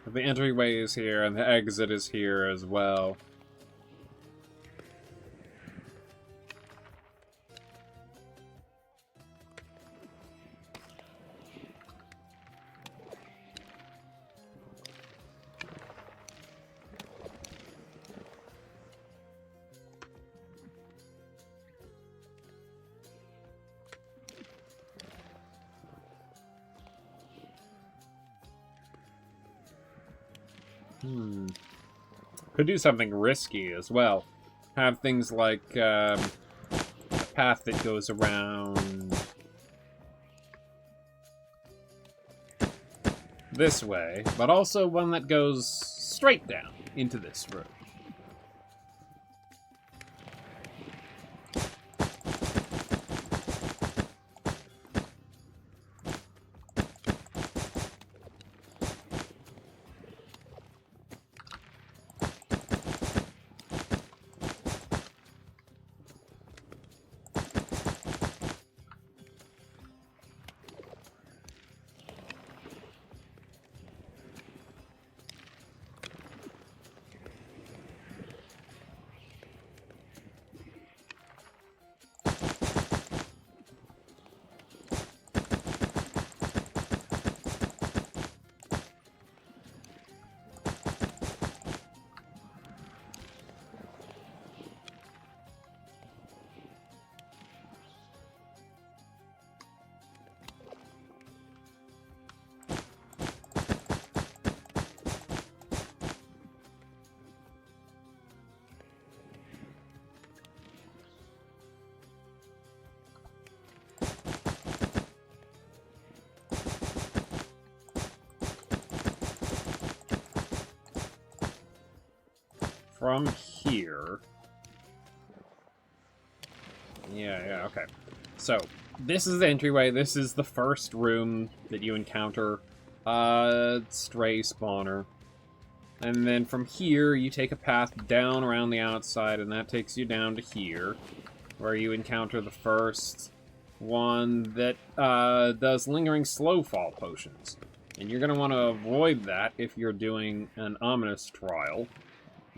The entryway is here, and the exit is here as well. Could do something risky as well. Have things like a path that goes around this way, but also one that goes straight down into this room. From here... Yeah, okay. So, this is the entryway. This is the first room that you encounter. Stray spawner. And then from here, you take a path down around the outside, and that takes you down to here, where you encounter the first one that does lingering slow fall potions. And you're going to want to avoid that if you're doing an ominous trial,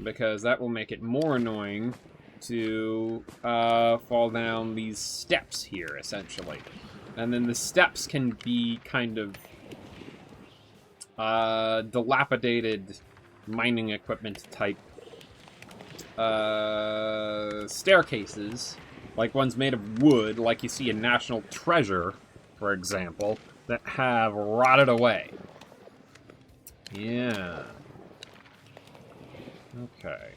because that will make it more annoying to fall down these steps here, essentially. And then the steps can be kind of dilapidated mining equipment type staircases, like ones made of wood, like you see in National Treasure, for example, that have rotted away. Yeah. Okay.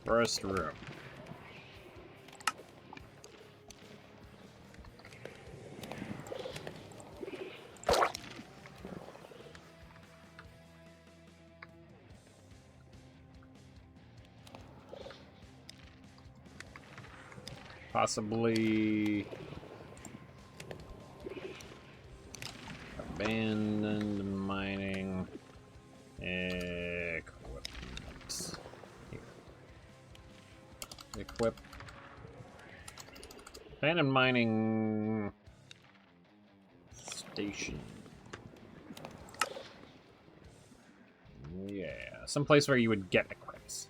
First room. Possibly abandoned mining equipment. Equip. Abandoned mining station. Yeah, someplace where you would get equips.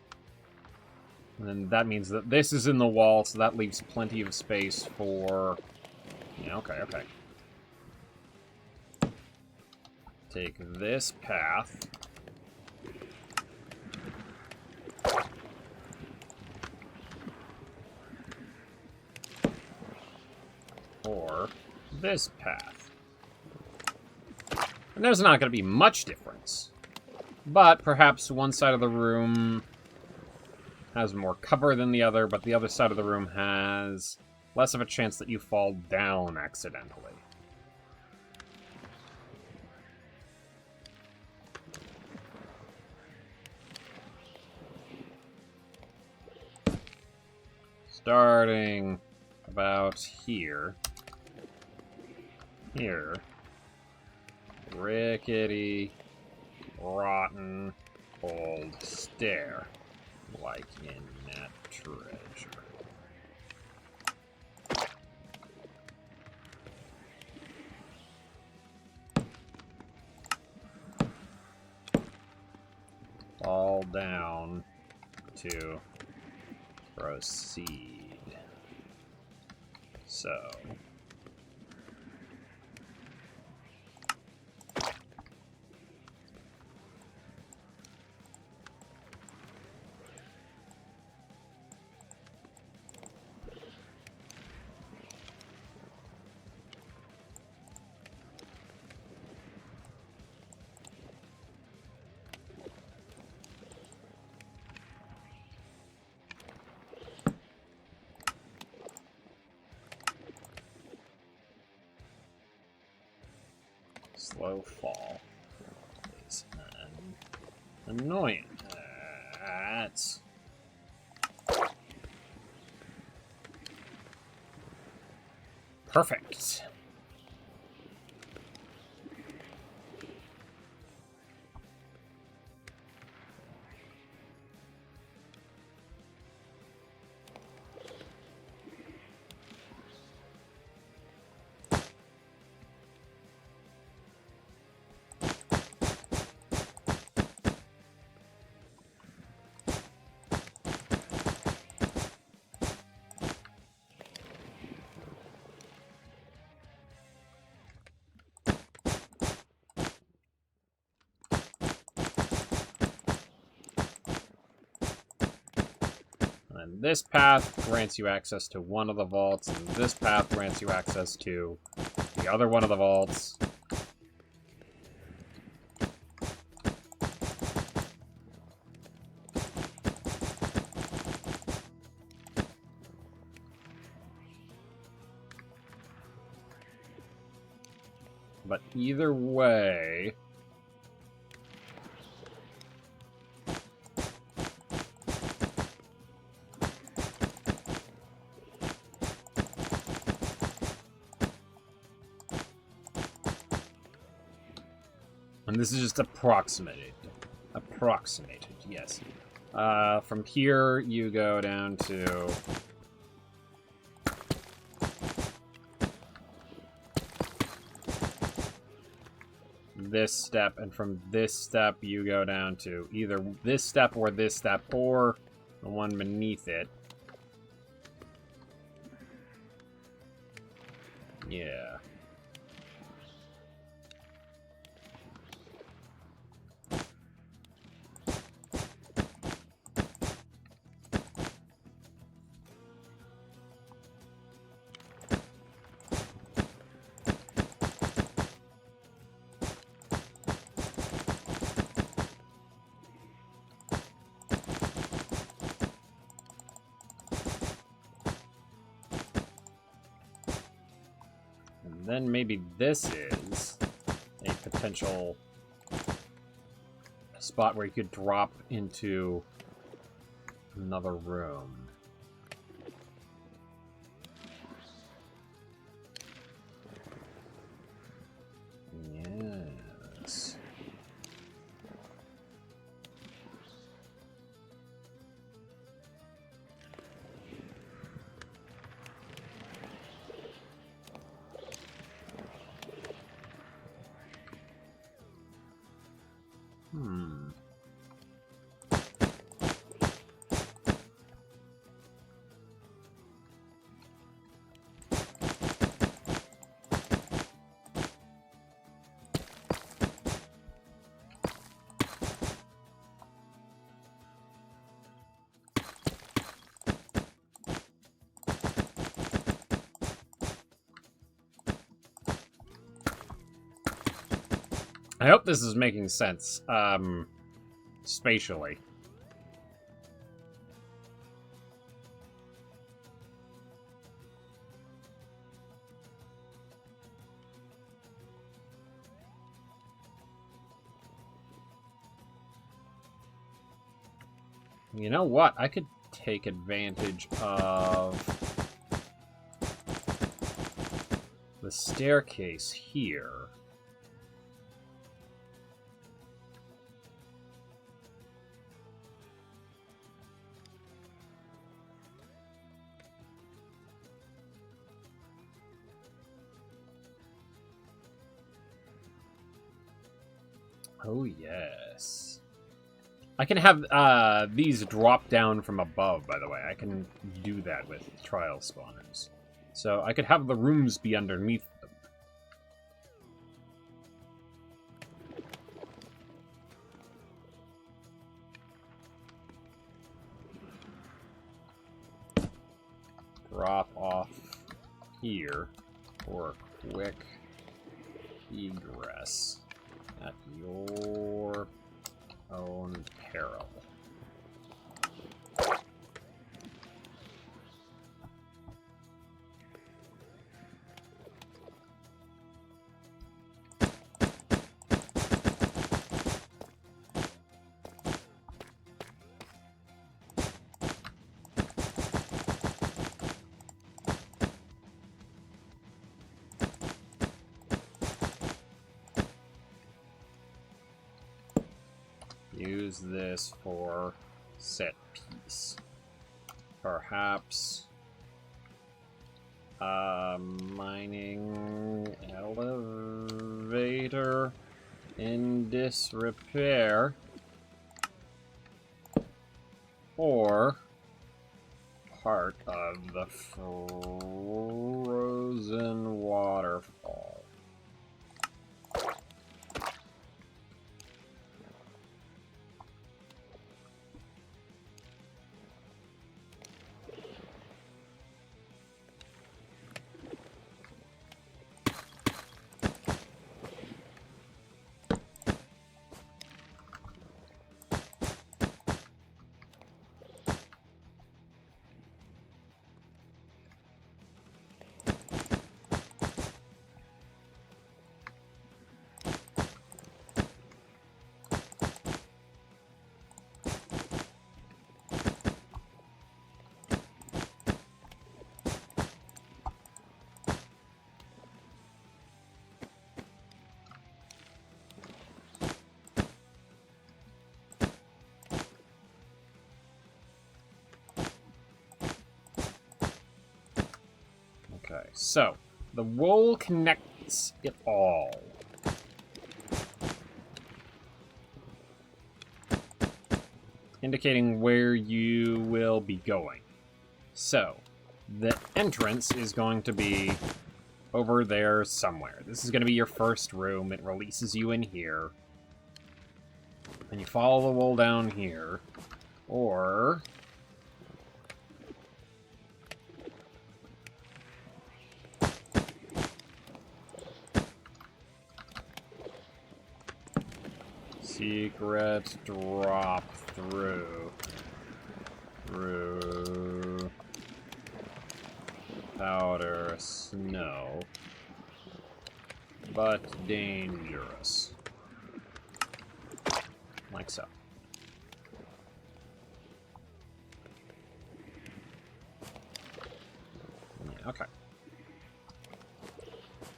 And then that means that this is in the wall, so that leaves plenty of space for... Yeah, okay, okay. Take this path. Or this path. And there's not going to be much difference. But perhaps one side of the room has more cover than the other, but the other side of the room has less of a chance that you fall down accidentally. Starting about here. Here. Rickety, rotten, old stair. Like in that treasure. Fall down to proceed. So... Slow fall is annoying. That's... Perfect. And this path grants you access to one of the vaults, and this path grants you access to the other one of the vaults. But either way... And this is just approximated. Approximated, yes. From here, you go down to... this step, and from this step, you go down to either this step, or the one beneath it. Yeah. And then maybe this is a potential spot where you could drop into another room. Yes. I hope this is making sense, spatially. You know what? I could take advantage of the staircase here. Oh, yes. I can have these drop down from above, by the way. I can do that with trial spawners. So I could have the rooms be underneath them. Drop off here for a quick egress at your own peril. use this for set piece. Perhaps mining elevator in disrepair, or part of the frozen waterfall. Okay, so the wool connects it all. Indicating where you will be going. So, the entrance is going to be over there somewhere. This is going to be your first room. It releases you in here. And you follow the wool down here. Or... secret drop through powder snow, but dangerous. Like so. Yeah, okay.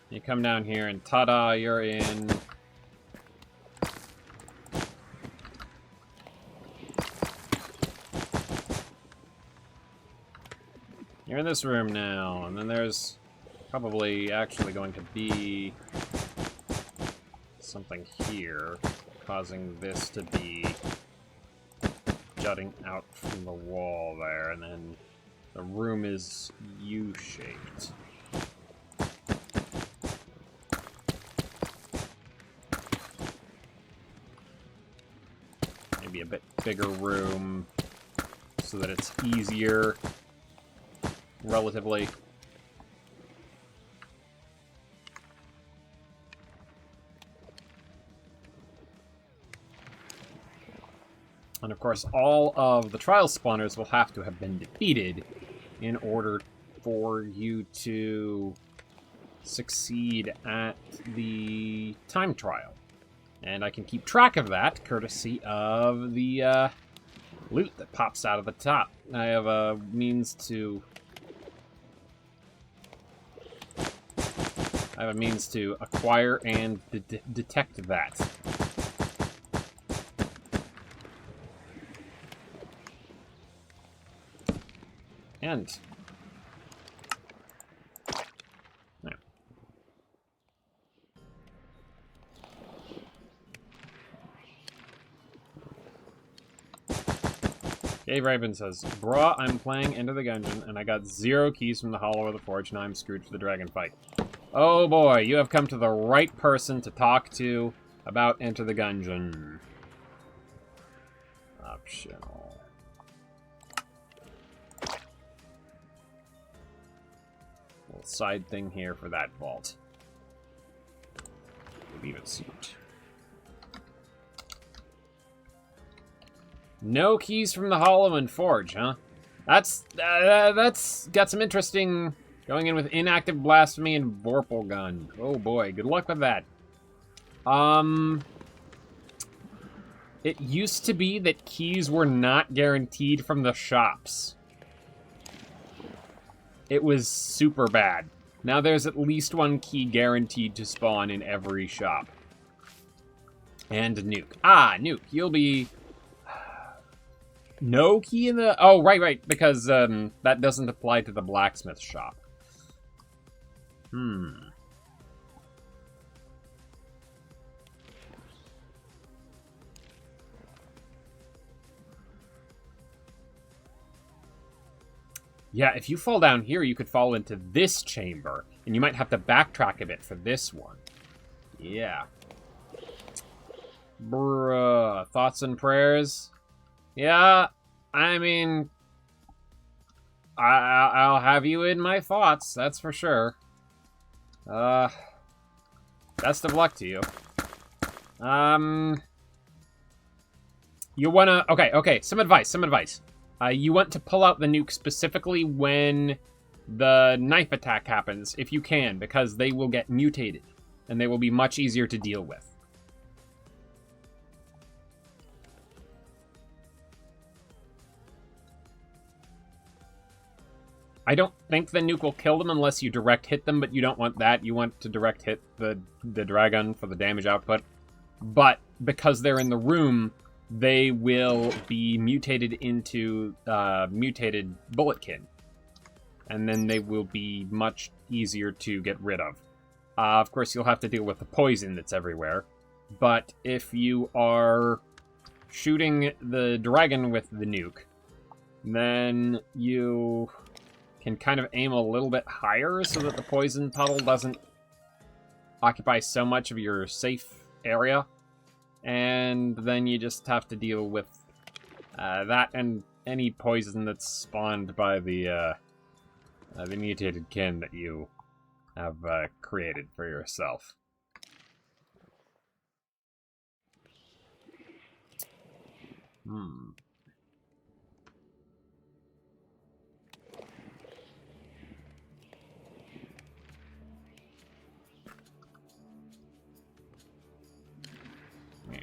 You come down here and ta-da, you're in... You're in this room now, and then there's probably actually going to be something here, causing this to be jutting out from the wall there, and then the room is U-shaped. Maybe a bit bigger room so that it's easier. Relatively. And of course, all of the trial spawners will have to have been defeated in order for you to succeed at the time trial. And I can keep track of that courtesy of the loot that pops out of the top. I have a means to acquire and detect that. And... no. Dave Raven says, "Bruh, I'm playing Enter the Gungeon, and I got 0 keys from the Hollow of the Forge, and I'm screwed for the dragon fight." Oh boy, you have come to the right person to talk to about Enter the Gungeon. Optional. Little side thing here for that vault. Leave it suit. No keys from the Hollow and Forge, huh? That's got some interesting... Going in with Inactive Blasphemy and Vorpal Gun. Oh boy, good luck with that. It used to be that keys were not guaranteed from the shops. It was super bad. Now there's at least 1 key guaranteed to spawn in every shop. And Nuke. Ah, Nuke. You'll be... No key in the... Oh, right, because that doesn't apply to the blacksmith shop. Yeah, if you fall down here, you could fall into this chamber, and you might have to backtrack a bit for this one. Yeah. Bruh. Thoughts and prayers? Yeah, I mean... I'll have you in my thoughts, that's for sure. Best of luck to you. You wanna... Okay, some advice. You want to pull out the nuke specifically when the knife attack happens, if you can, because they will get mutated, and they will be much easier to deal with. I don't think the nuke will kill them unless you direct hit them, but you don't want that. You want to direct hit the dragon for the damage output. But because they're in the room, they will be mutated into mutated bulletkin. And then they will be much easier to get rid of. Of course, you'll have to deal with the poison that's everywhere. But if you are shooting the dragon with the nuke, then you can kind of aim a little bit higher so that the poison puddle doesn't occupy so much of your safe area. And then you just have to deal with that and any poison that's spawned by the mutated kin that you have created for yourself.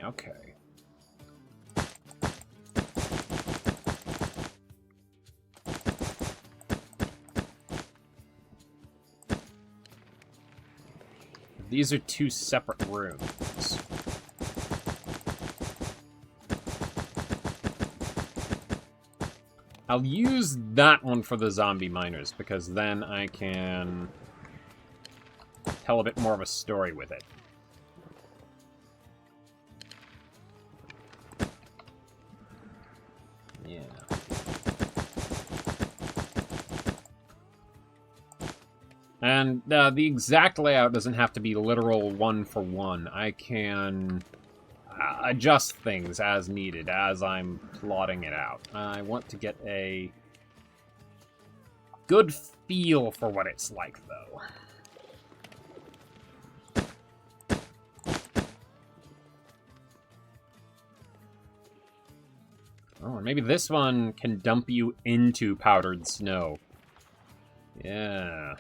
Okay. These are two separate rooms. I'll use that one for the zombie miners, because then I can tell a bit more of a story with it. Yeah. And the exact layout doesn't have to be literal one-for-one. I can adjust things as needed, as I'm plotting it out. I want to get a good feel for what it's like, though. Oh, and maybe this one can dump you into powdered snow. Yeah.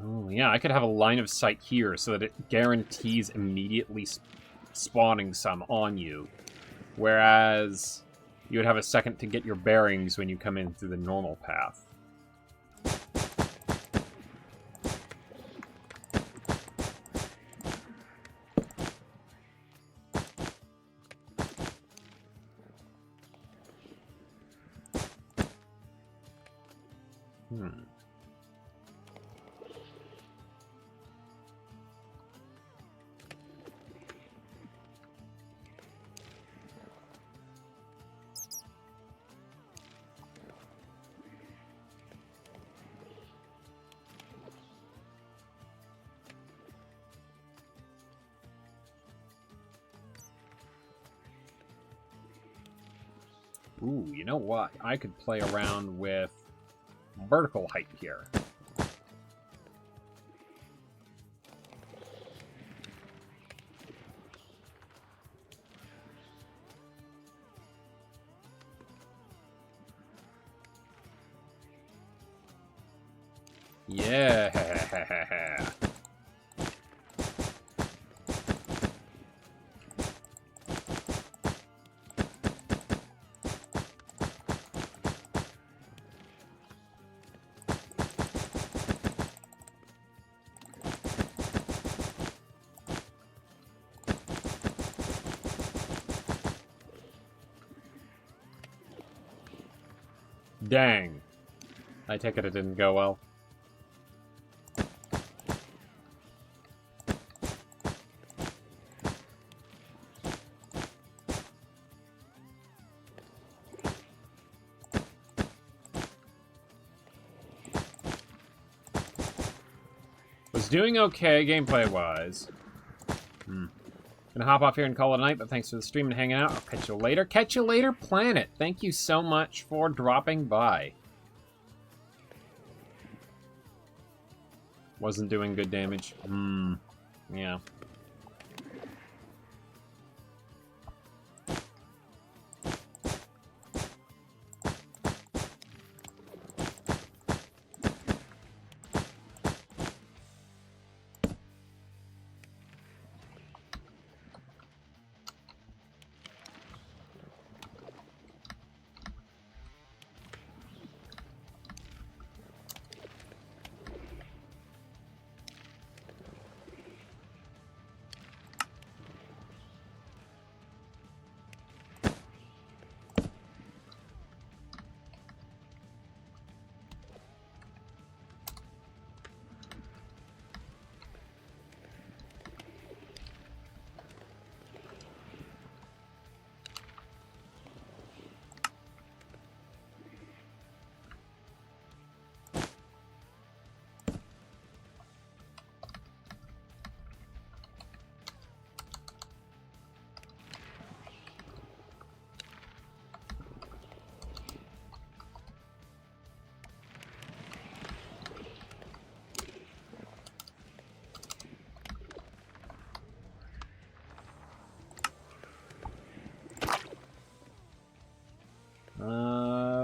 Oh, yeah, I could have a line of sight here so that it guarantees immediately spawning some on you. Whereas you would have a second to get your bearings when you come in through the normal path. Ooh, you know what? I could play around with vertical height here. Yeah. Dang. I take it didn't go well. Was doing okay gameplay-wise. Gonna hop off here and call it a night, but thanks for the stream and hanging out. I'll catch you later. Catch you later, Planet. Thank you so much for dropping by. Wasn't doing good damage. Yeah.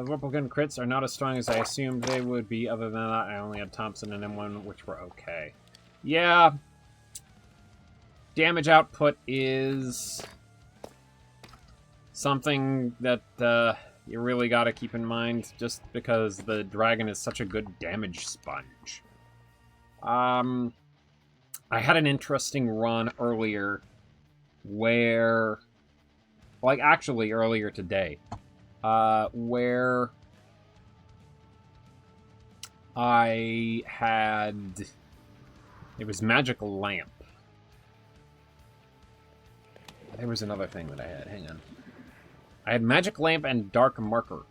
Whirlpool gun crits are not as strong as I assumed they would be. Other than that, I only had Thompson and M1, which were okay. Yeah. Damage output is something that you really got to keep in mind, just because the dragon is such a good damage sponge. I had an interesting run earlier where, like, actually earlier today, where I had, it was Magical Lamp. There was another thing that I had, hang on. I had Magic Lamp and Dark Marker.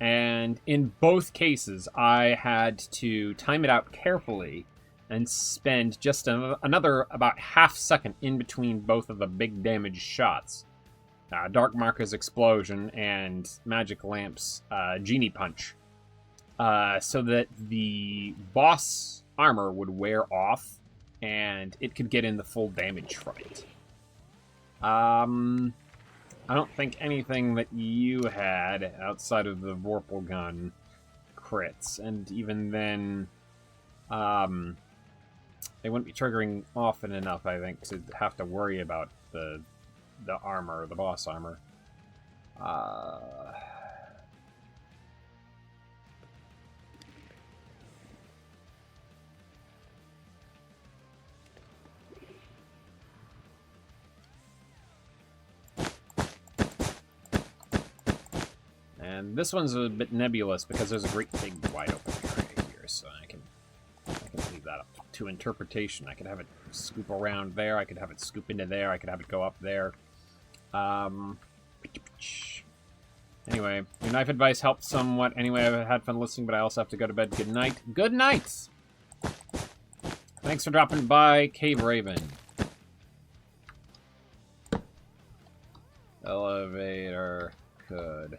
And in both cases, I had to time it out carefully and spend just another about half second in between both of the big damage shots. Dark Marker's Explosion and Magic Lamp's Genie Punch. So that the boss armor would wear off and it could get in the full damage fight. I don't think anything that you had outside of the Vorpal gun crits, and even then, they wouldn't be triggering often enough, I think, to have to worry about the armor, the boss armor. And this one's a bit nebulous because there's a great big wide open area here, so I can leave that up to interpretation. I could have it scoop around there, I could have it scoop into there, I could have it go up there. Anyway, your knife advice helped somewhat. Anyway, I've had fun listening, but I also have to go to bed. Good night. Good night! Thanks for dropping by, Cave Raven. Elevator could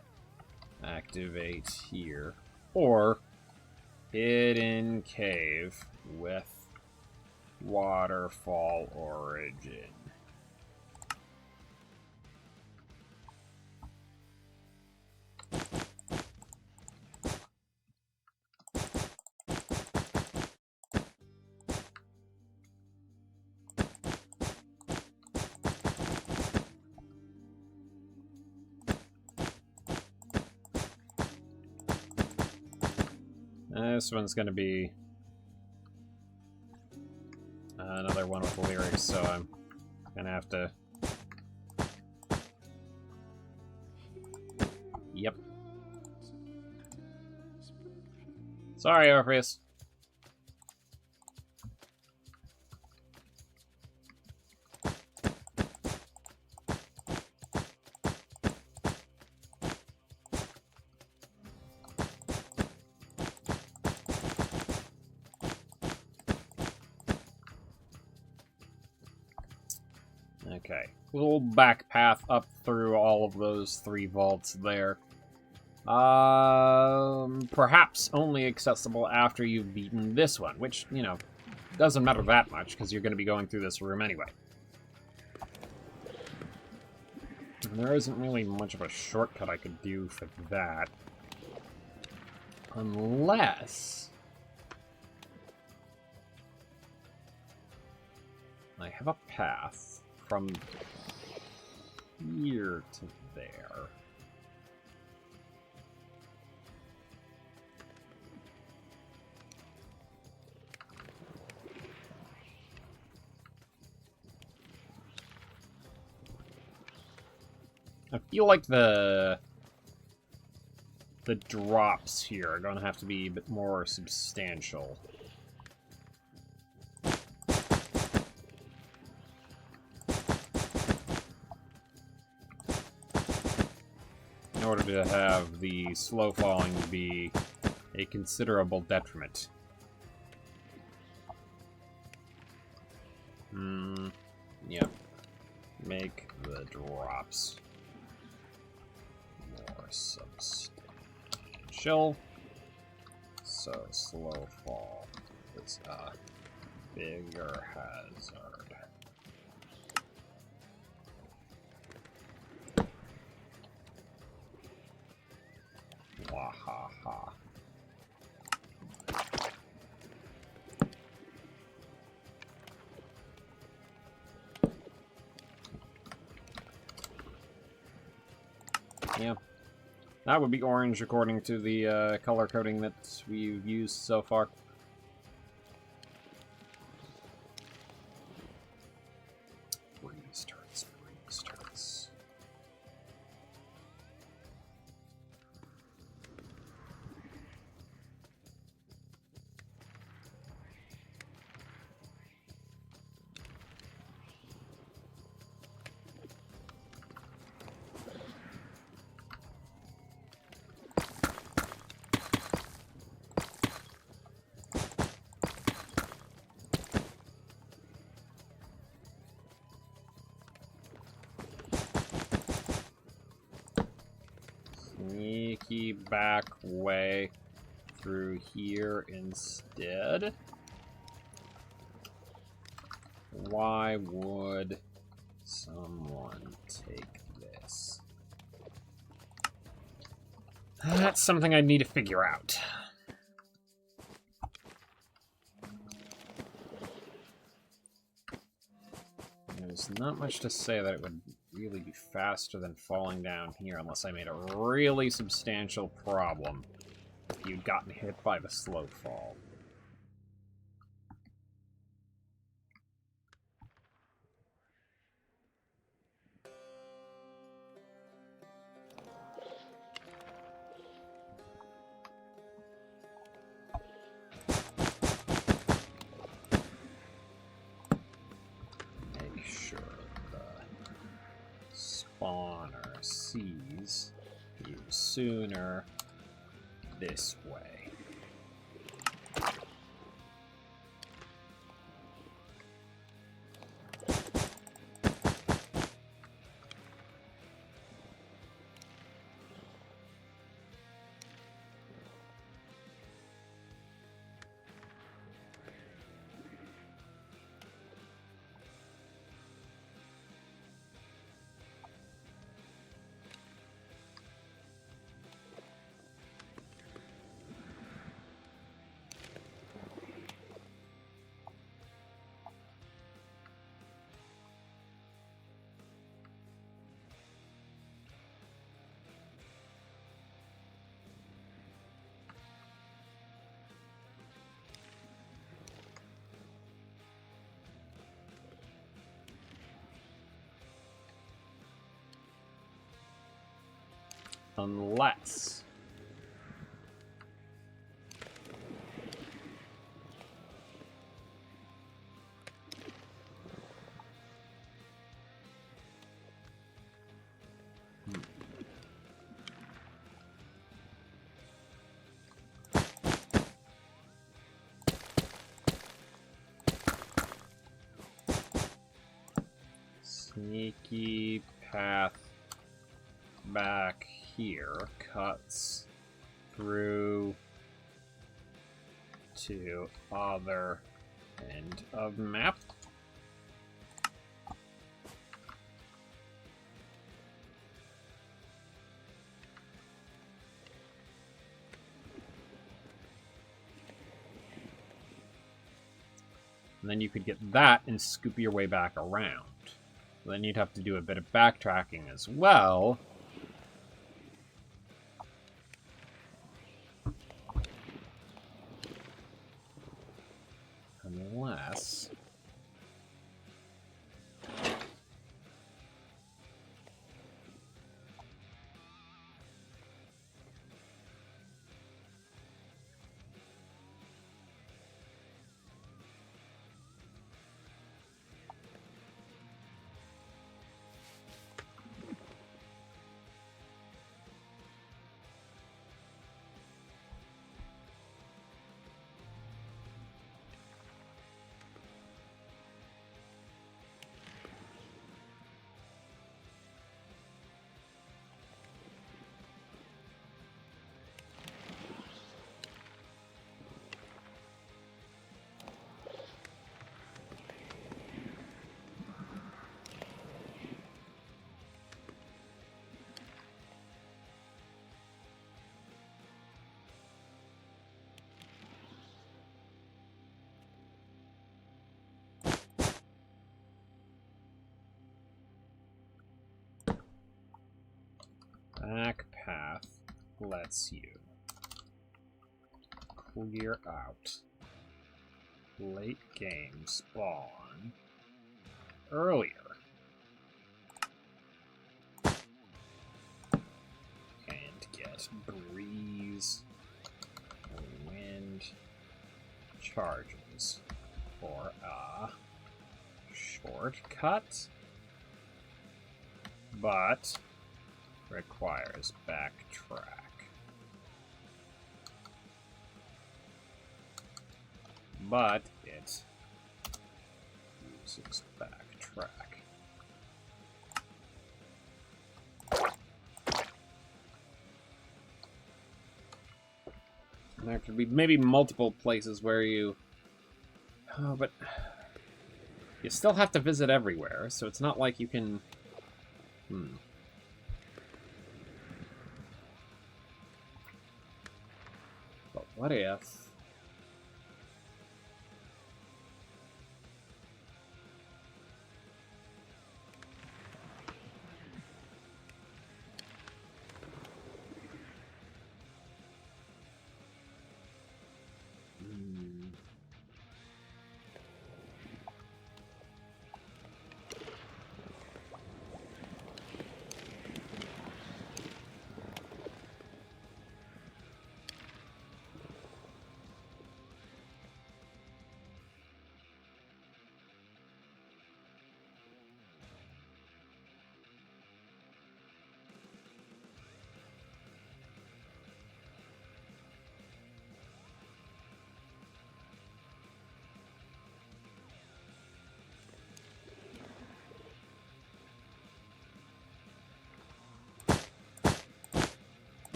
activate here. Or hidden cave with waterfall origin. This one's going to be another one with lyrics, so I'm going to have to... Yep. Sorry, Orpheus. Okay, little back path up through all of those 3 vaults there. Perhaps only accessible after you've beaten this one, which, you know, doesn't matter that much, because you're going to be going through this room anyway. And there isn't really much of a shortcut I could do for that. Unless I have a path from here to there. I feel like the drops here are going to have to be a bit more substantial. In order to have the slow falling be a considerable detriment. Yep. Make the drops more substantial. So slow fall is a bigger hazard. Wahaha. Yeah. That would be orange according to the color coding that we've used so far. Breeze turrets, breeze turrets. Sneaky back way through here instead. Why would someone take this? That's something I need to figure out. There's not much to say that it would really be faster than falling down here unless I made a really substantial problem if you'd gotten hit by the slow fall. Make sure the spawner sees you sooner this way. Unless Sneaky path back here cuts through to other end of map. And then you could get that and scoop your way back around. Then you'd have to do a bit of backtracking as well. Unless... back path lets you clear out late game spawn earlier. And get breeze, wind charges for a shortcut, but requires backtrack. But it uses backtrack. And there could be maybe multiple places where you... Oh, but... You still have to visit everywhere, so it's not like you can... But what if...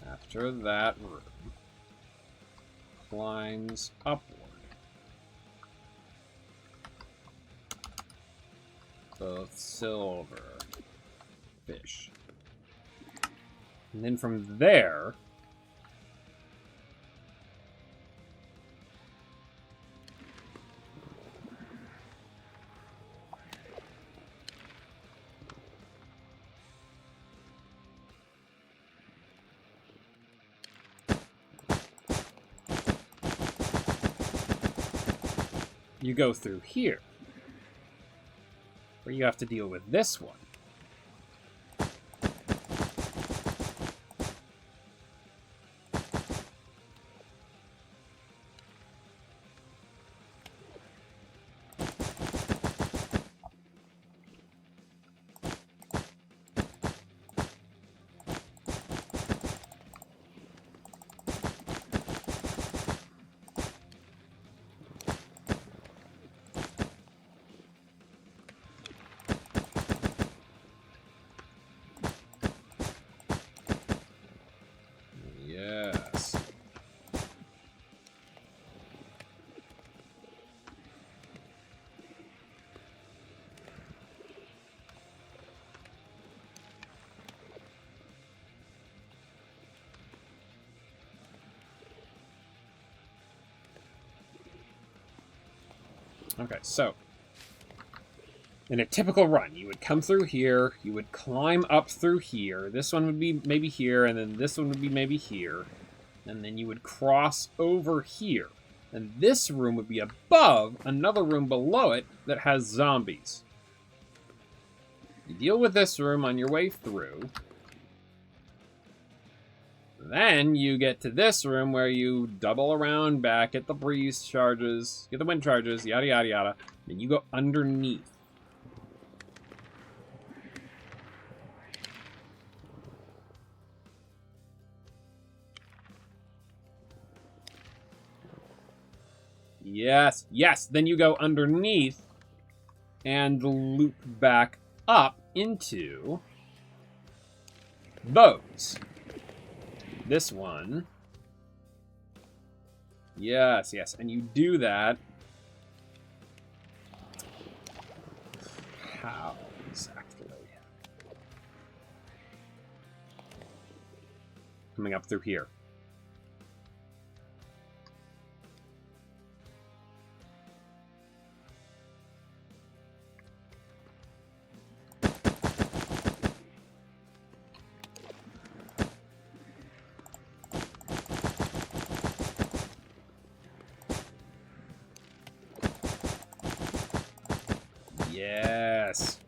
After that room climbs upward. Both silver fish. And then from there, you go through here, where you have to deal with this one. Okay, so in a typical run, you would come through here, you would climb up through here, this one would be maybe here, and then this one would be maybe here, and then you would cross over here. And this room would be above another room below it that has zombies. You deal with this room on your way through. Then you get to this room where you double around back, get the breeze charges, get the wind charges, yada yada yada. Then you go underneath. Yes, yes. Then you go underneath and loop back up into those. This one. Yes, yes. And you do that. How exactly? Coming up through here. Yes.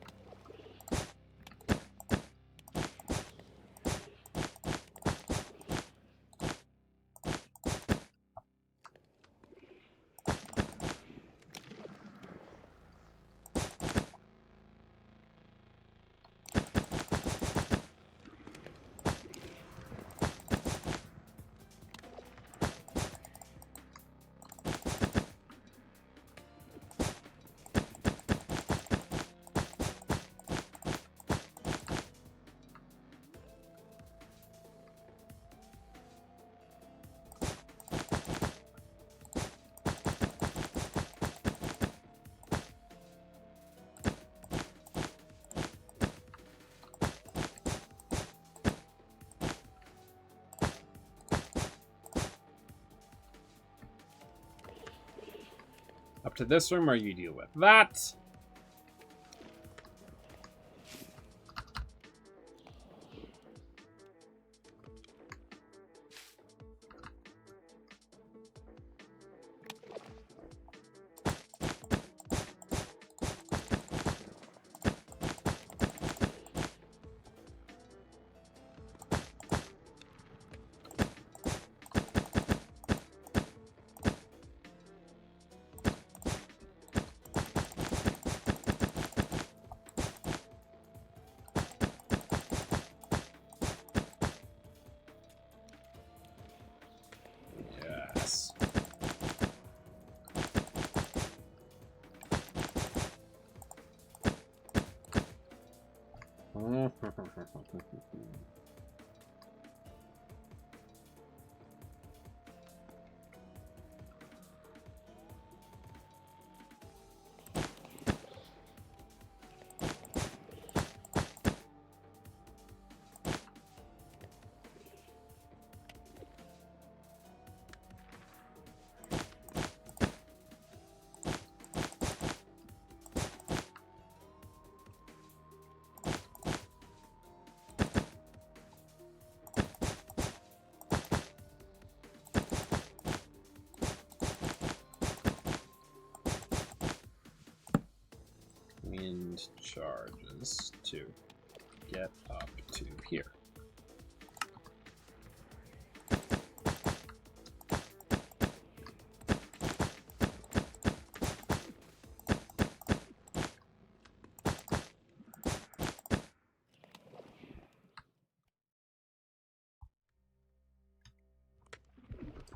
Up to this room, or you deal with that. Yes. Wind charges to get up to here.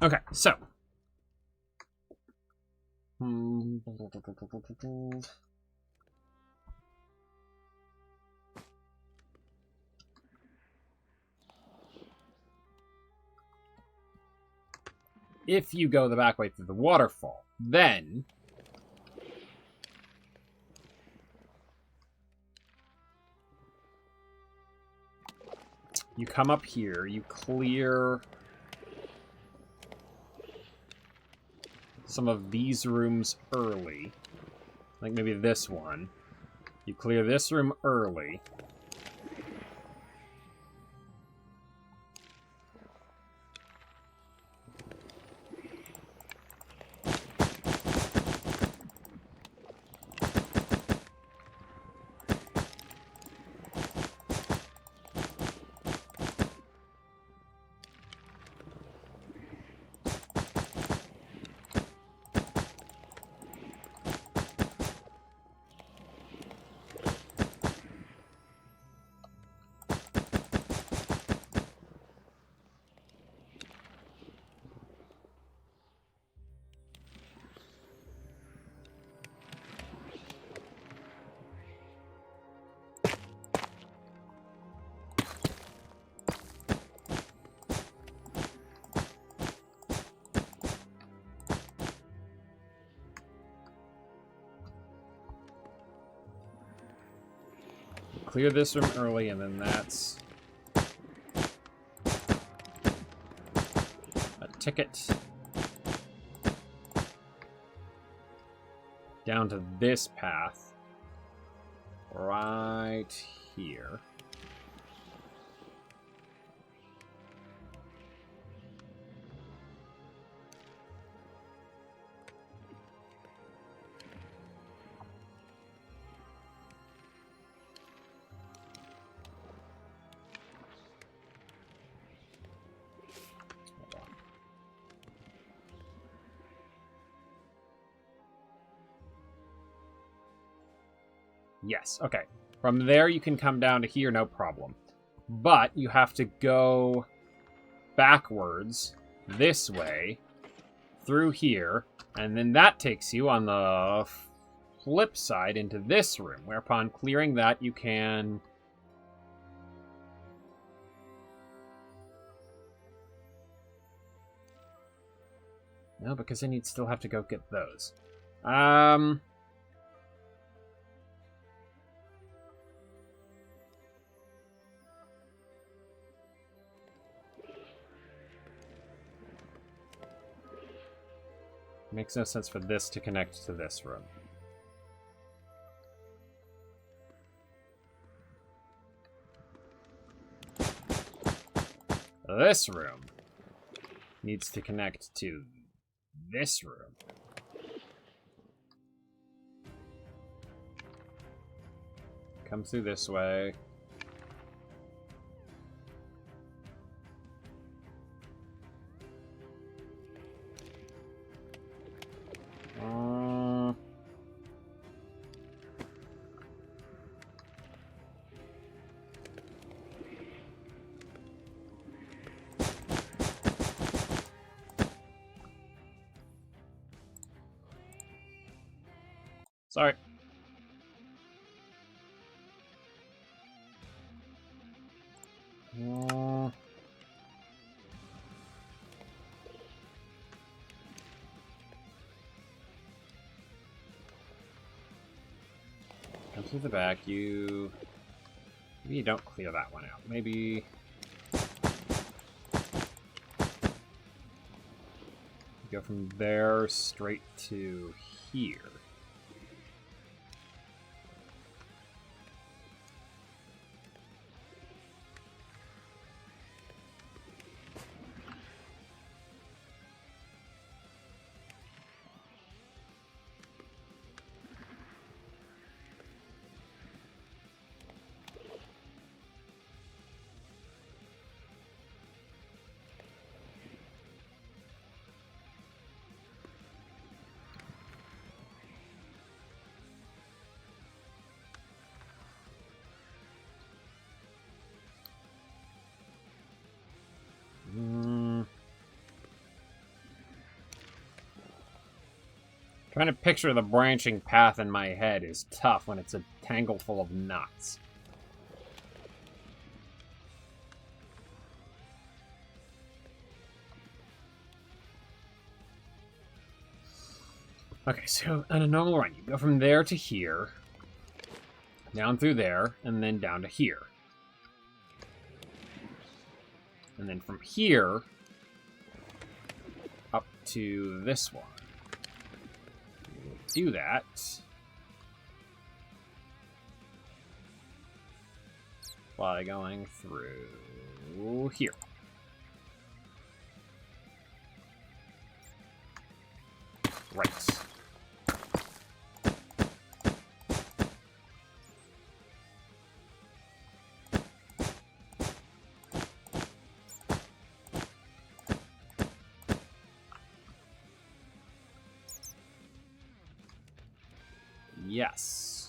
Okay, so. If you go the back way through the waterfall, then you come up here, you clear some of these rooms early. Like maybe this one. You clear this room early. Clear this room early, and then that's a ticket down to this path right here. Yes, okay. From there, you can come down to here, no problem. But you have to go backwards this way through here, and then that takes you on the flip side into this room, whereupon clearing that, you can... No, because then you'd still have to go get those. Makes no sense for this to connect to this room. This room needs to connect to this room. Come through this way. Sorry. Come through the back. Maybe you don't clear that one out. Maybe... go from there straight to here. Trying to picture the branching path in my head is tough when it's a tangle full of knots. Okay, so on a normal run, you go from there to here, down through there, and then down to here. And then from here, up to this one. do that, by going through here. Right. Yes.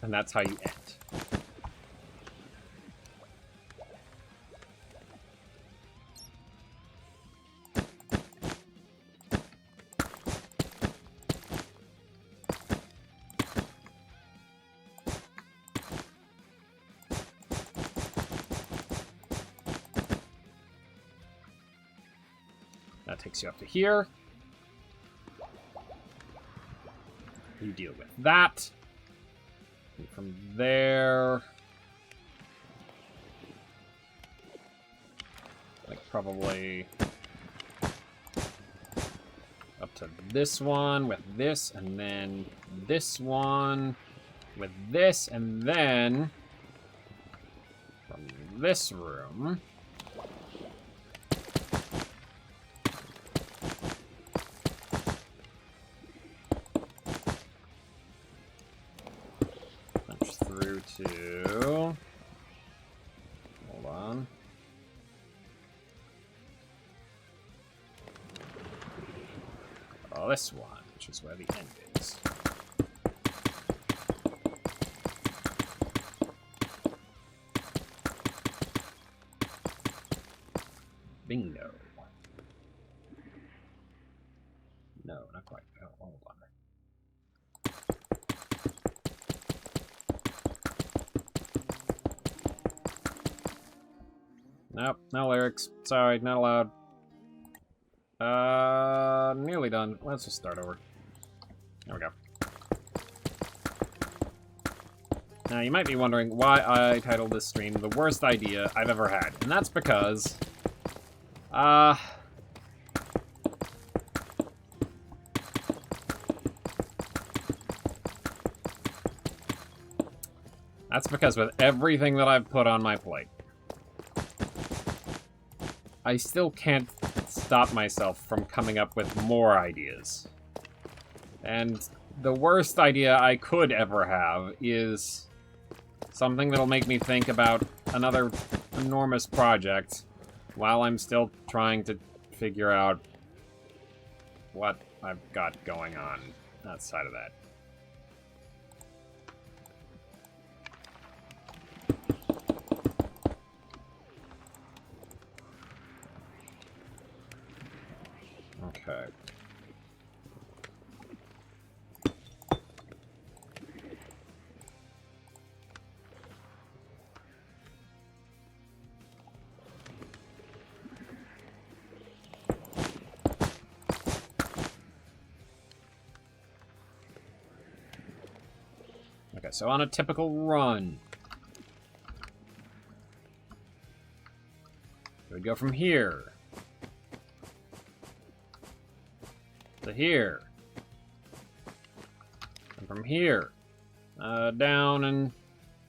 And that's how you end. That takes you up to here. You deal with that. And from there, like probably up to this one with this, and then this one with this, and then from this room, punch through to, hold on. Oh, this one, which is where the end is. Bingo. No, not quite. Oh, hold on. Nope, no lyrics. Sorry, not allowed. Nearly done. Let's just start over. There we go. Now, you might be wondering why I titled this stream The Worst Idea I've Ever Had. And that's because, that's because with everything that I've put on my plate, I still can't stop myself from coming up with more ideas. And the worst idea I could ever have is something that'll make me think about another enormous project while I'm still trying to figure out what I've got going on outside of that. Okay. Okay, so on a typical run, we go from here to here, and from here down and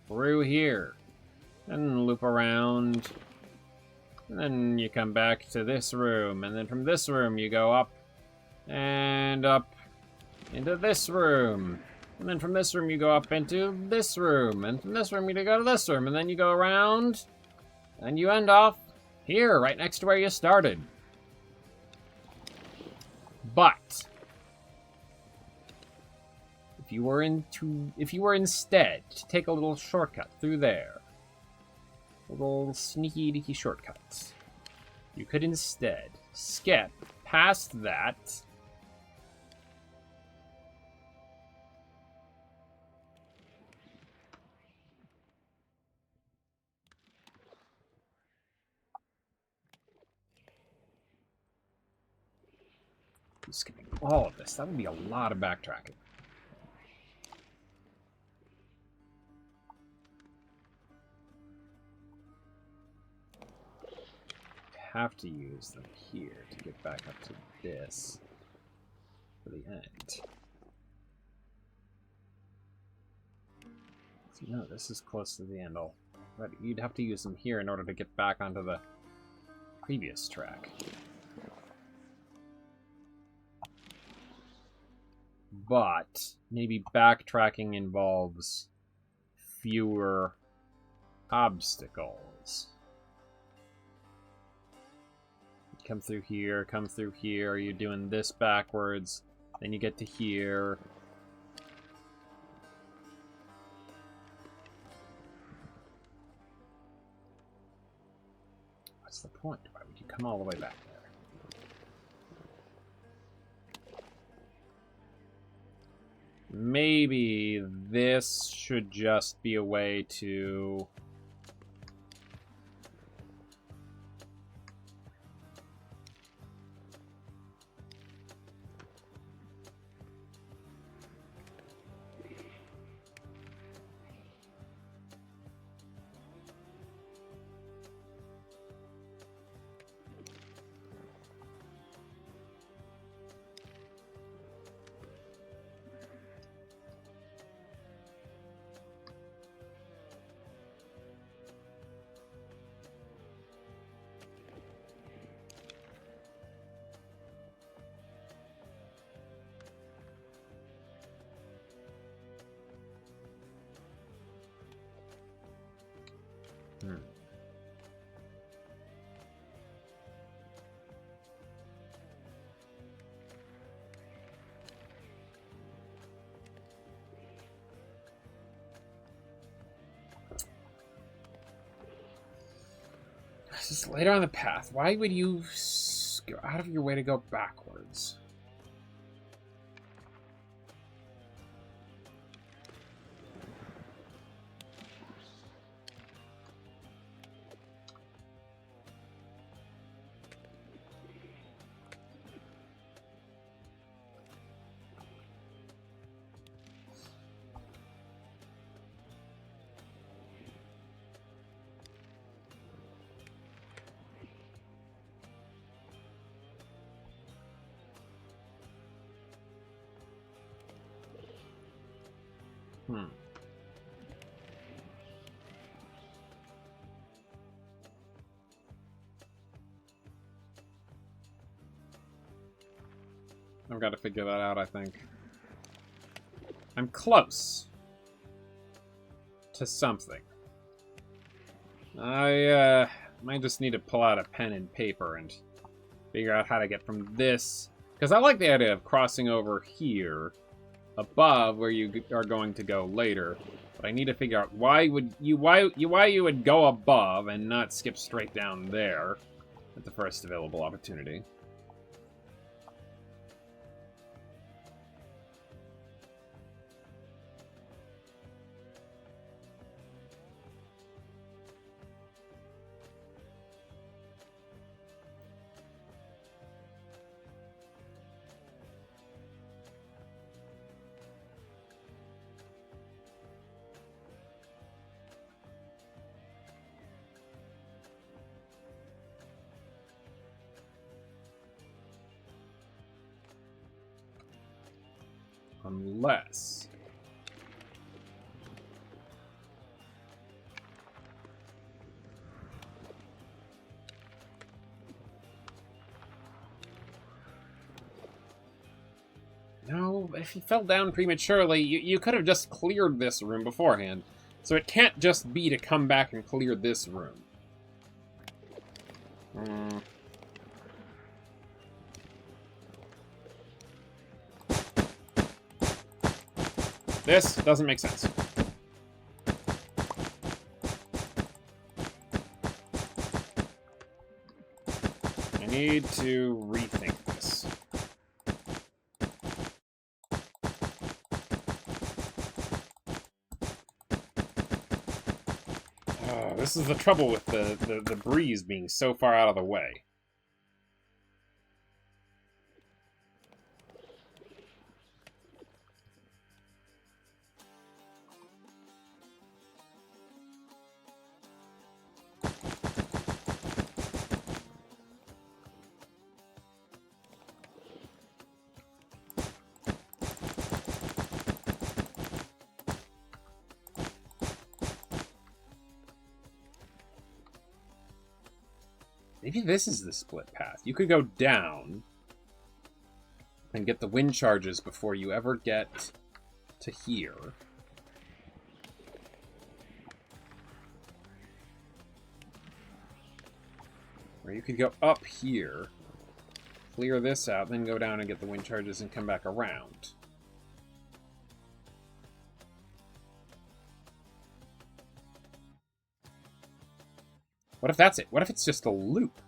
through here, and loop around, and then you come back to this room, and then from this room you go up and up into this room. And then from this room, you go up into this room. And from this room, you go to this room. And then you go around. And you end off here, right next to where you started. But if you were instead to take a little shortcut through there, little sneaky deaky shortcuts, you could instead skip past that skipping all of this. That would be a lot of backtracking. Have to use them here to get back up to this for the end. So no, this is close to the end. But you'd have to use them here in order to get back onto the previous track. But maybe backtracking involves fewer obstacles. Come through here, come through here. You're doing this backwards. Then you get to here. What's the point? Why would you come all the way back there? Maybe this should just be a way to... Just later on the path. Why would you go out of your way to go backwards? I've got to figure that out, I think. I'm close to something. I might just need to pull out a pen and paper and figure out how to get from this. Because I like the idea of crossing over here above where you are going to go later. But I need to figure out why you would go above and not skip straight down there at the first available opportunity. Unless... No, if he fell down prematurely, you could have just cleared this room beforehand. So it can't just be to come back and clear this room. This doesn't make sense. I need to rethink this. This is the trouble with the breeze being so far out of the way. Maybe this is the split path. You could go down and get the wind charges before you ever get to here. Or you could go up here, clear this out, then go down and get the wind charges and come back around. What if that's it? What if it's just a loop?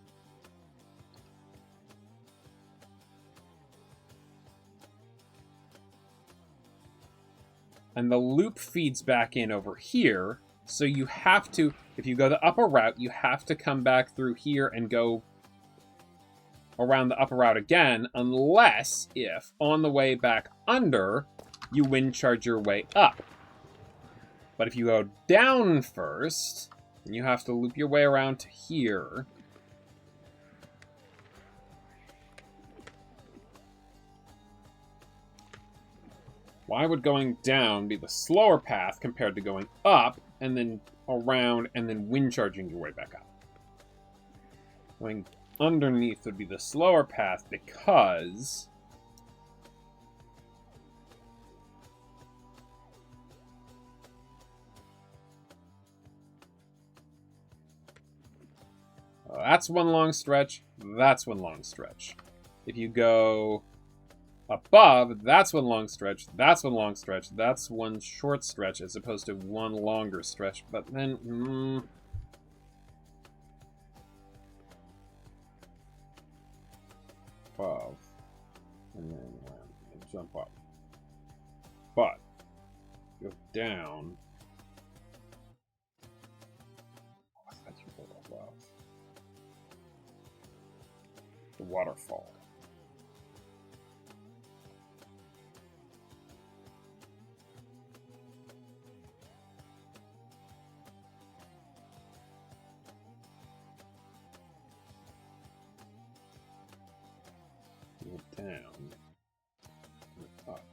And the loop feeds back in over here, so you have to, if you go the upper route, you have to come back through here and go around the upper route again, unless if, on the way back under, you wind charge your way up. But if you go down first, then you have to loop your way around to here. Why would going down be the slower path compared to going up, and then around, and then wind charging your way back up? Going underneath would be the slower path because... that's one long stretch, that's one long stretch. If you go above, that's one long stretch, that's one long stretch, that's one short stretch, as opposed to one longer stretch. But then, 12, and then jump up. But, go down. Oh, I thought you were above. The waterfall. Down, up,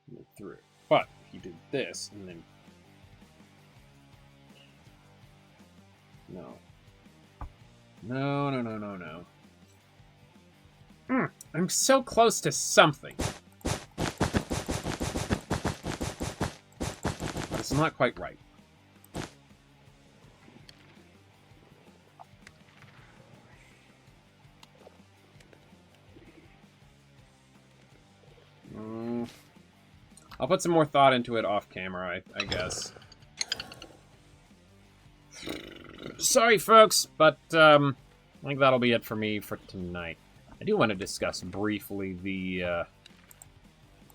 and through. But if you did this and then no. I'm so close to something, but it's not quite right. I'll put some more thought into it off camera, I guess. Sorry, folks, but I think that'll be it for me for tonight. I do want to discuss briefly the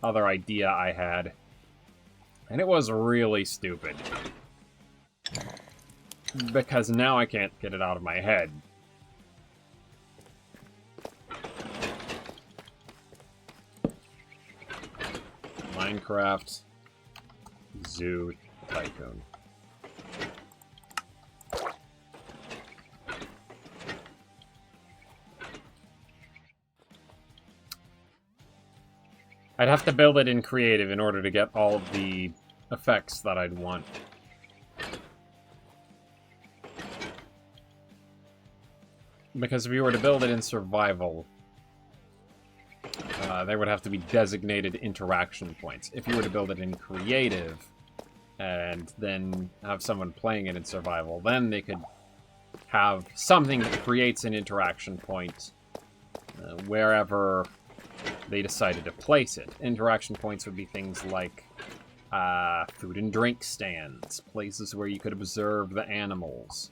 other idea I had. And it was really stupid. Because now I can't get it out of my head. Minecraft Zoo Tycoon. I'd have to build it in creative in order to get all of the effects that I'd want. Because if you were to build it in survival, there would have to be designated interaction points. If you were to build it in creative, and then have someone playing it in survival, then they could have something that creates an interaction point wherever they decided to place it. Interaction points would be things like food and drink stands, places where you could observe the animals.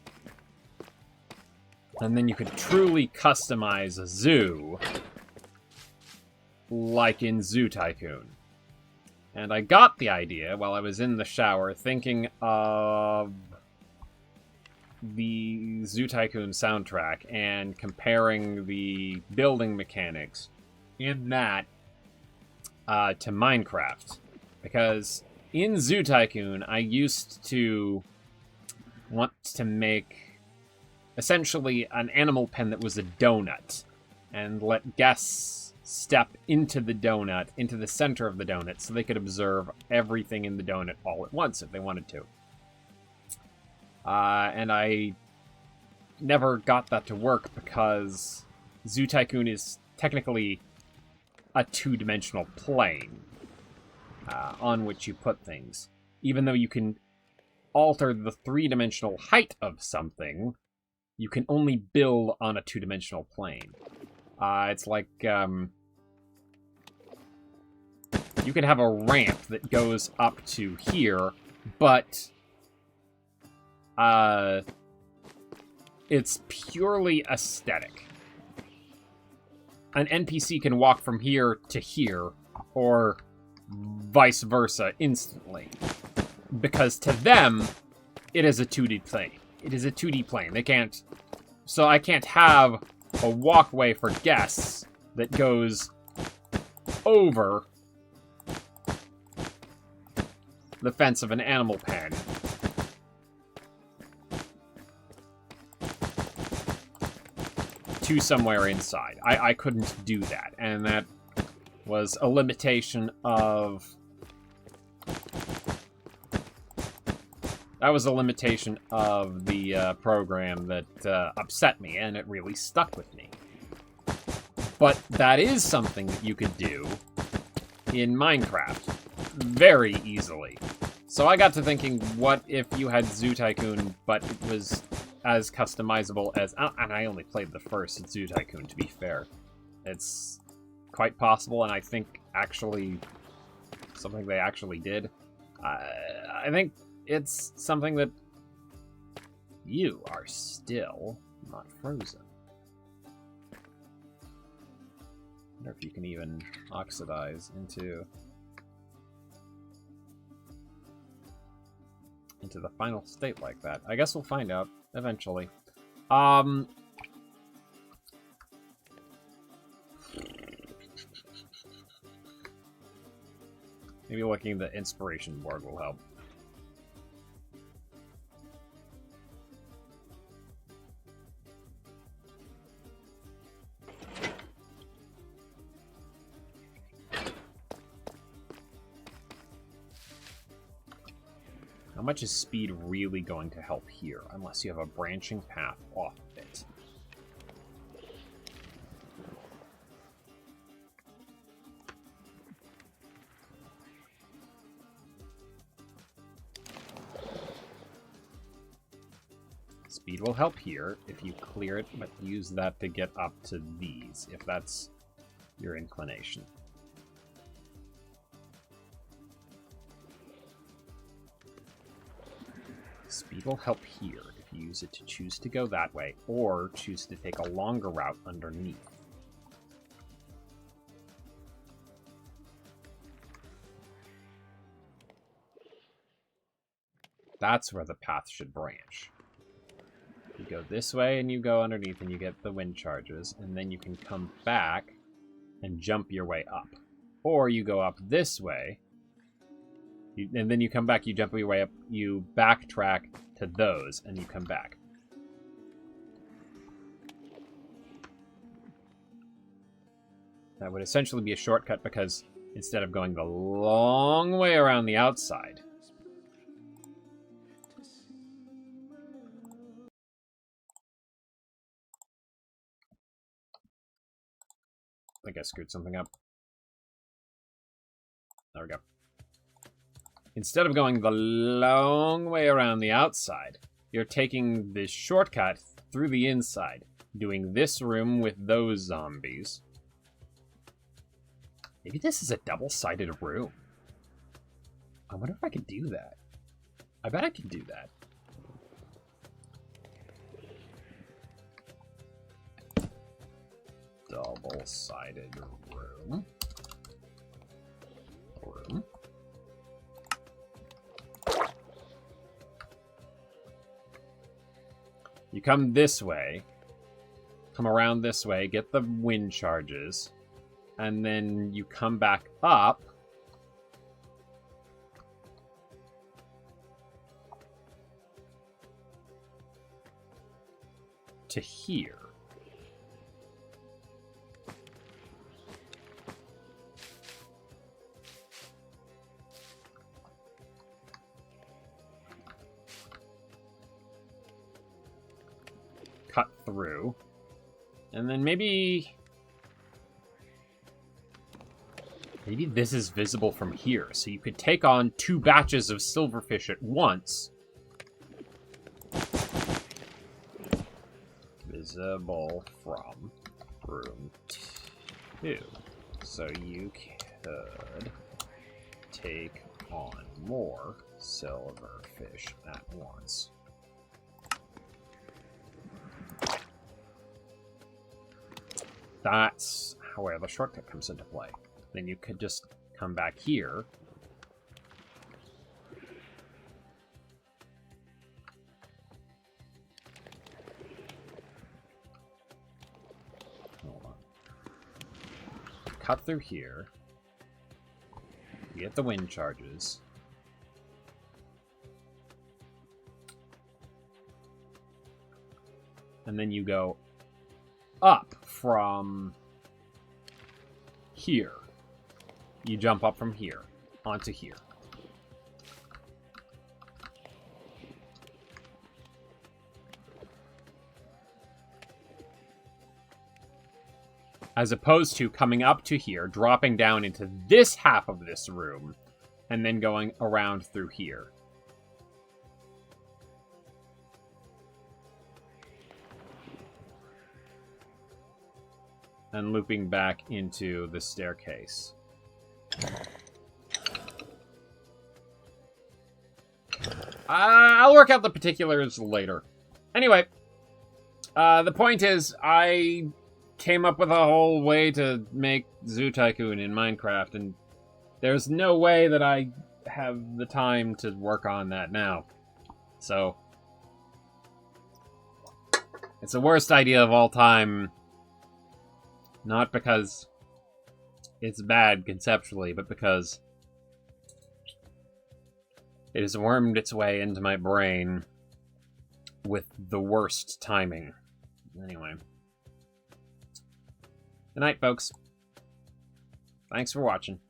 And then you could truly customize a zoo, like in Zoo Tycoon. And I got the idea while I was in the shower thinking of the Zoo Tycoon soundtrack and comparing the building mechanics in that to Minecraft. Because in Zoo Tycoon, I used to want to make essentially an animal pen that was a donut and let guests step into the donut, into the center of the donut, so they could observe everything in the donut all at once if they wanted to. And I never got that to work because Zoo Tycoon is technically a two-dimensional plane on which you put things. Even though you can alter the three-dimensional height of something, you can only build on a two-dimensional plane. It's like, you can have a ramp that goes up to here, but it's purely aesthetic. An NPC can walk from here to here, or vice versa, instantly. Because to them, it is a 2D plane. It is a 2D plane. They can't... So I can't have a walkway for guests that goes over the fence of an animal pen. To somewhere inside. I couldn't do that, and that was a limitation of... That was a limitation of the program that upset me, and it really stuck with me. But that is something that you could do in Minecraft very easily. So I got to thinking, what if you had Zoo Tycoon, but it was as customizable as... And I only played the first Zoo Tycoon, to be fair. It's quite possible, and I think actually something they actually did. I think it's something that you are still not frozen. I wonder if you can even oxidize into the final state like that. I guess we'll find out eventually. Maybe looking at the inspiration board will help. How much is speed really going to help here, unless you have a branching path off of it? Speed will help here if you clear it, but use that to get up to these, if that's your inclination. Speed will help here if you use it to choose to go that way, or choose to take a longer route underneath. That's where the path should branch. You go this way and you go underneath and you get the wind charges, and then you can come back and jump your way up. Or you go up this way, and then you come back, you jump your way up, you backtrack to those, and you come back. That would essentially be a shortcut because instead of going the long way around the outside, I think I screwed something up. There we go. Instead of going the long way around the outside, you're taking this shortcut through the inside, doing this room with those zombies. Maybe this is a double-sided room. I wonder if I can do that. I bet I can do that. Double-sided room. You come this way, come around this way, get the wind charges, and then you come back up. To here. cut through. And then maybe this is visible from here. So you could take on 2 batches of silverfish at once. Visible from room 2. So you could take on more silverfish at once. That's where the shortcut comes into play. Then you could just come back here. Hold on. Cut through here. You get the wind charges. And then you go up from here. You jump up from here onto here. As opposed to coming up to here, dropping down into this half of this room, and then going around through here. And looping back into the staircase. I'll work out the particulars later. Anyway, the point is, I came up with a whole way to make Zoo Tycoon in Minecraft, and there's no way that I have the time to work on that now. So, it's the worst idea of all time. Not because it's bad conceptually, but because it has wormed its way into my brain with the worst timing. Anyway. Good night, folks. Thanks for watching.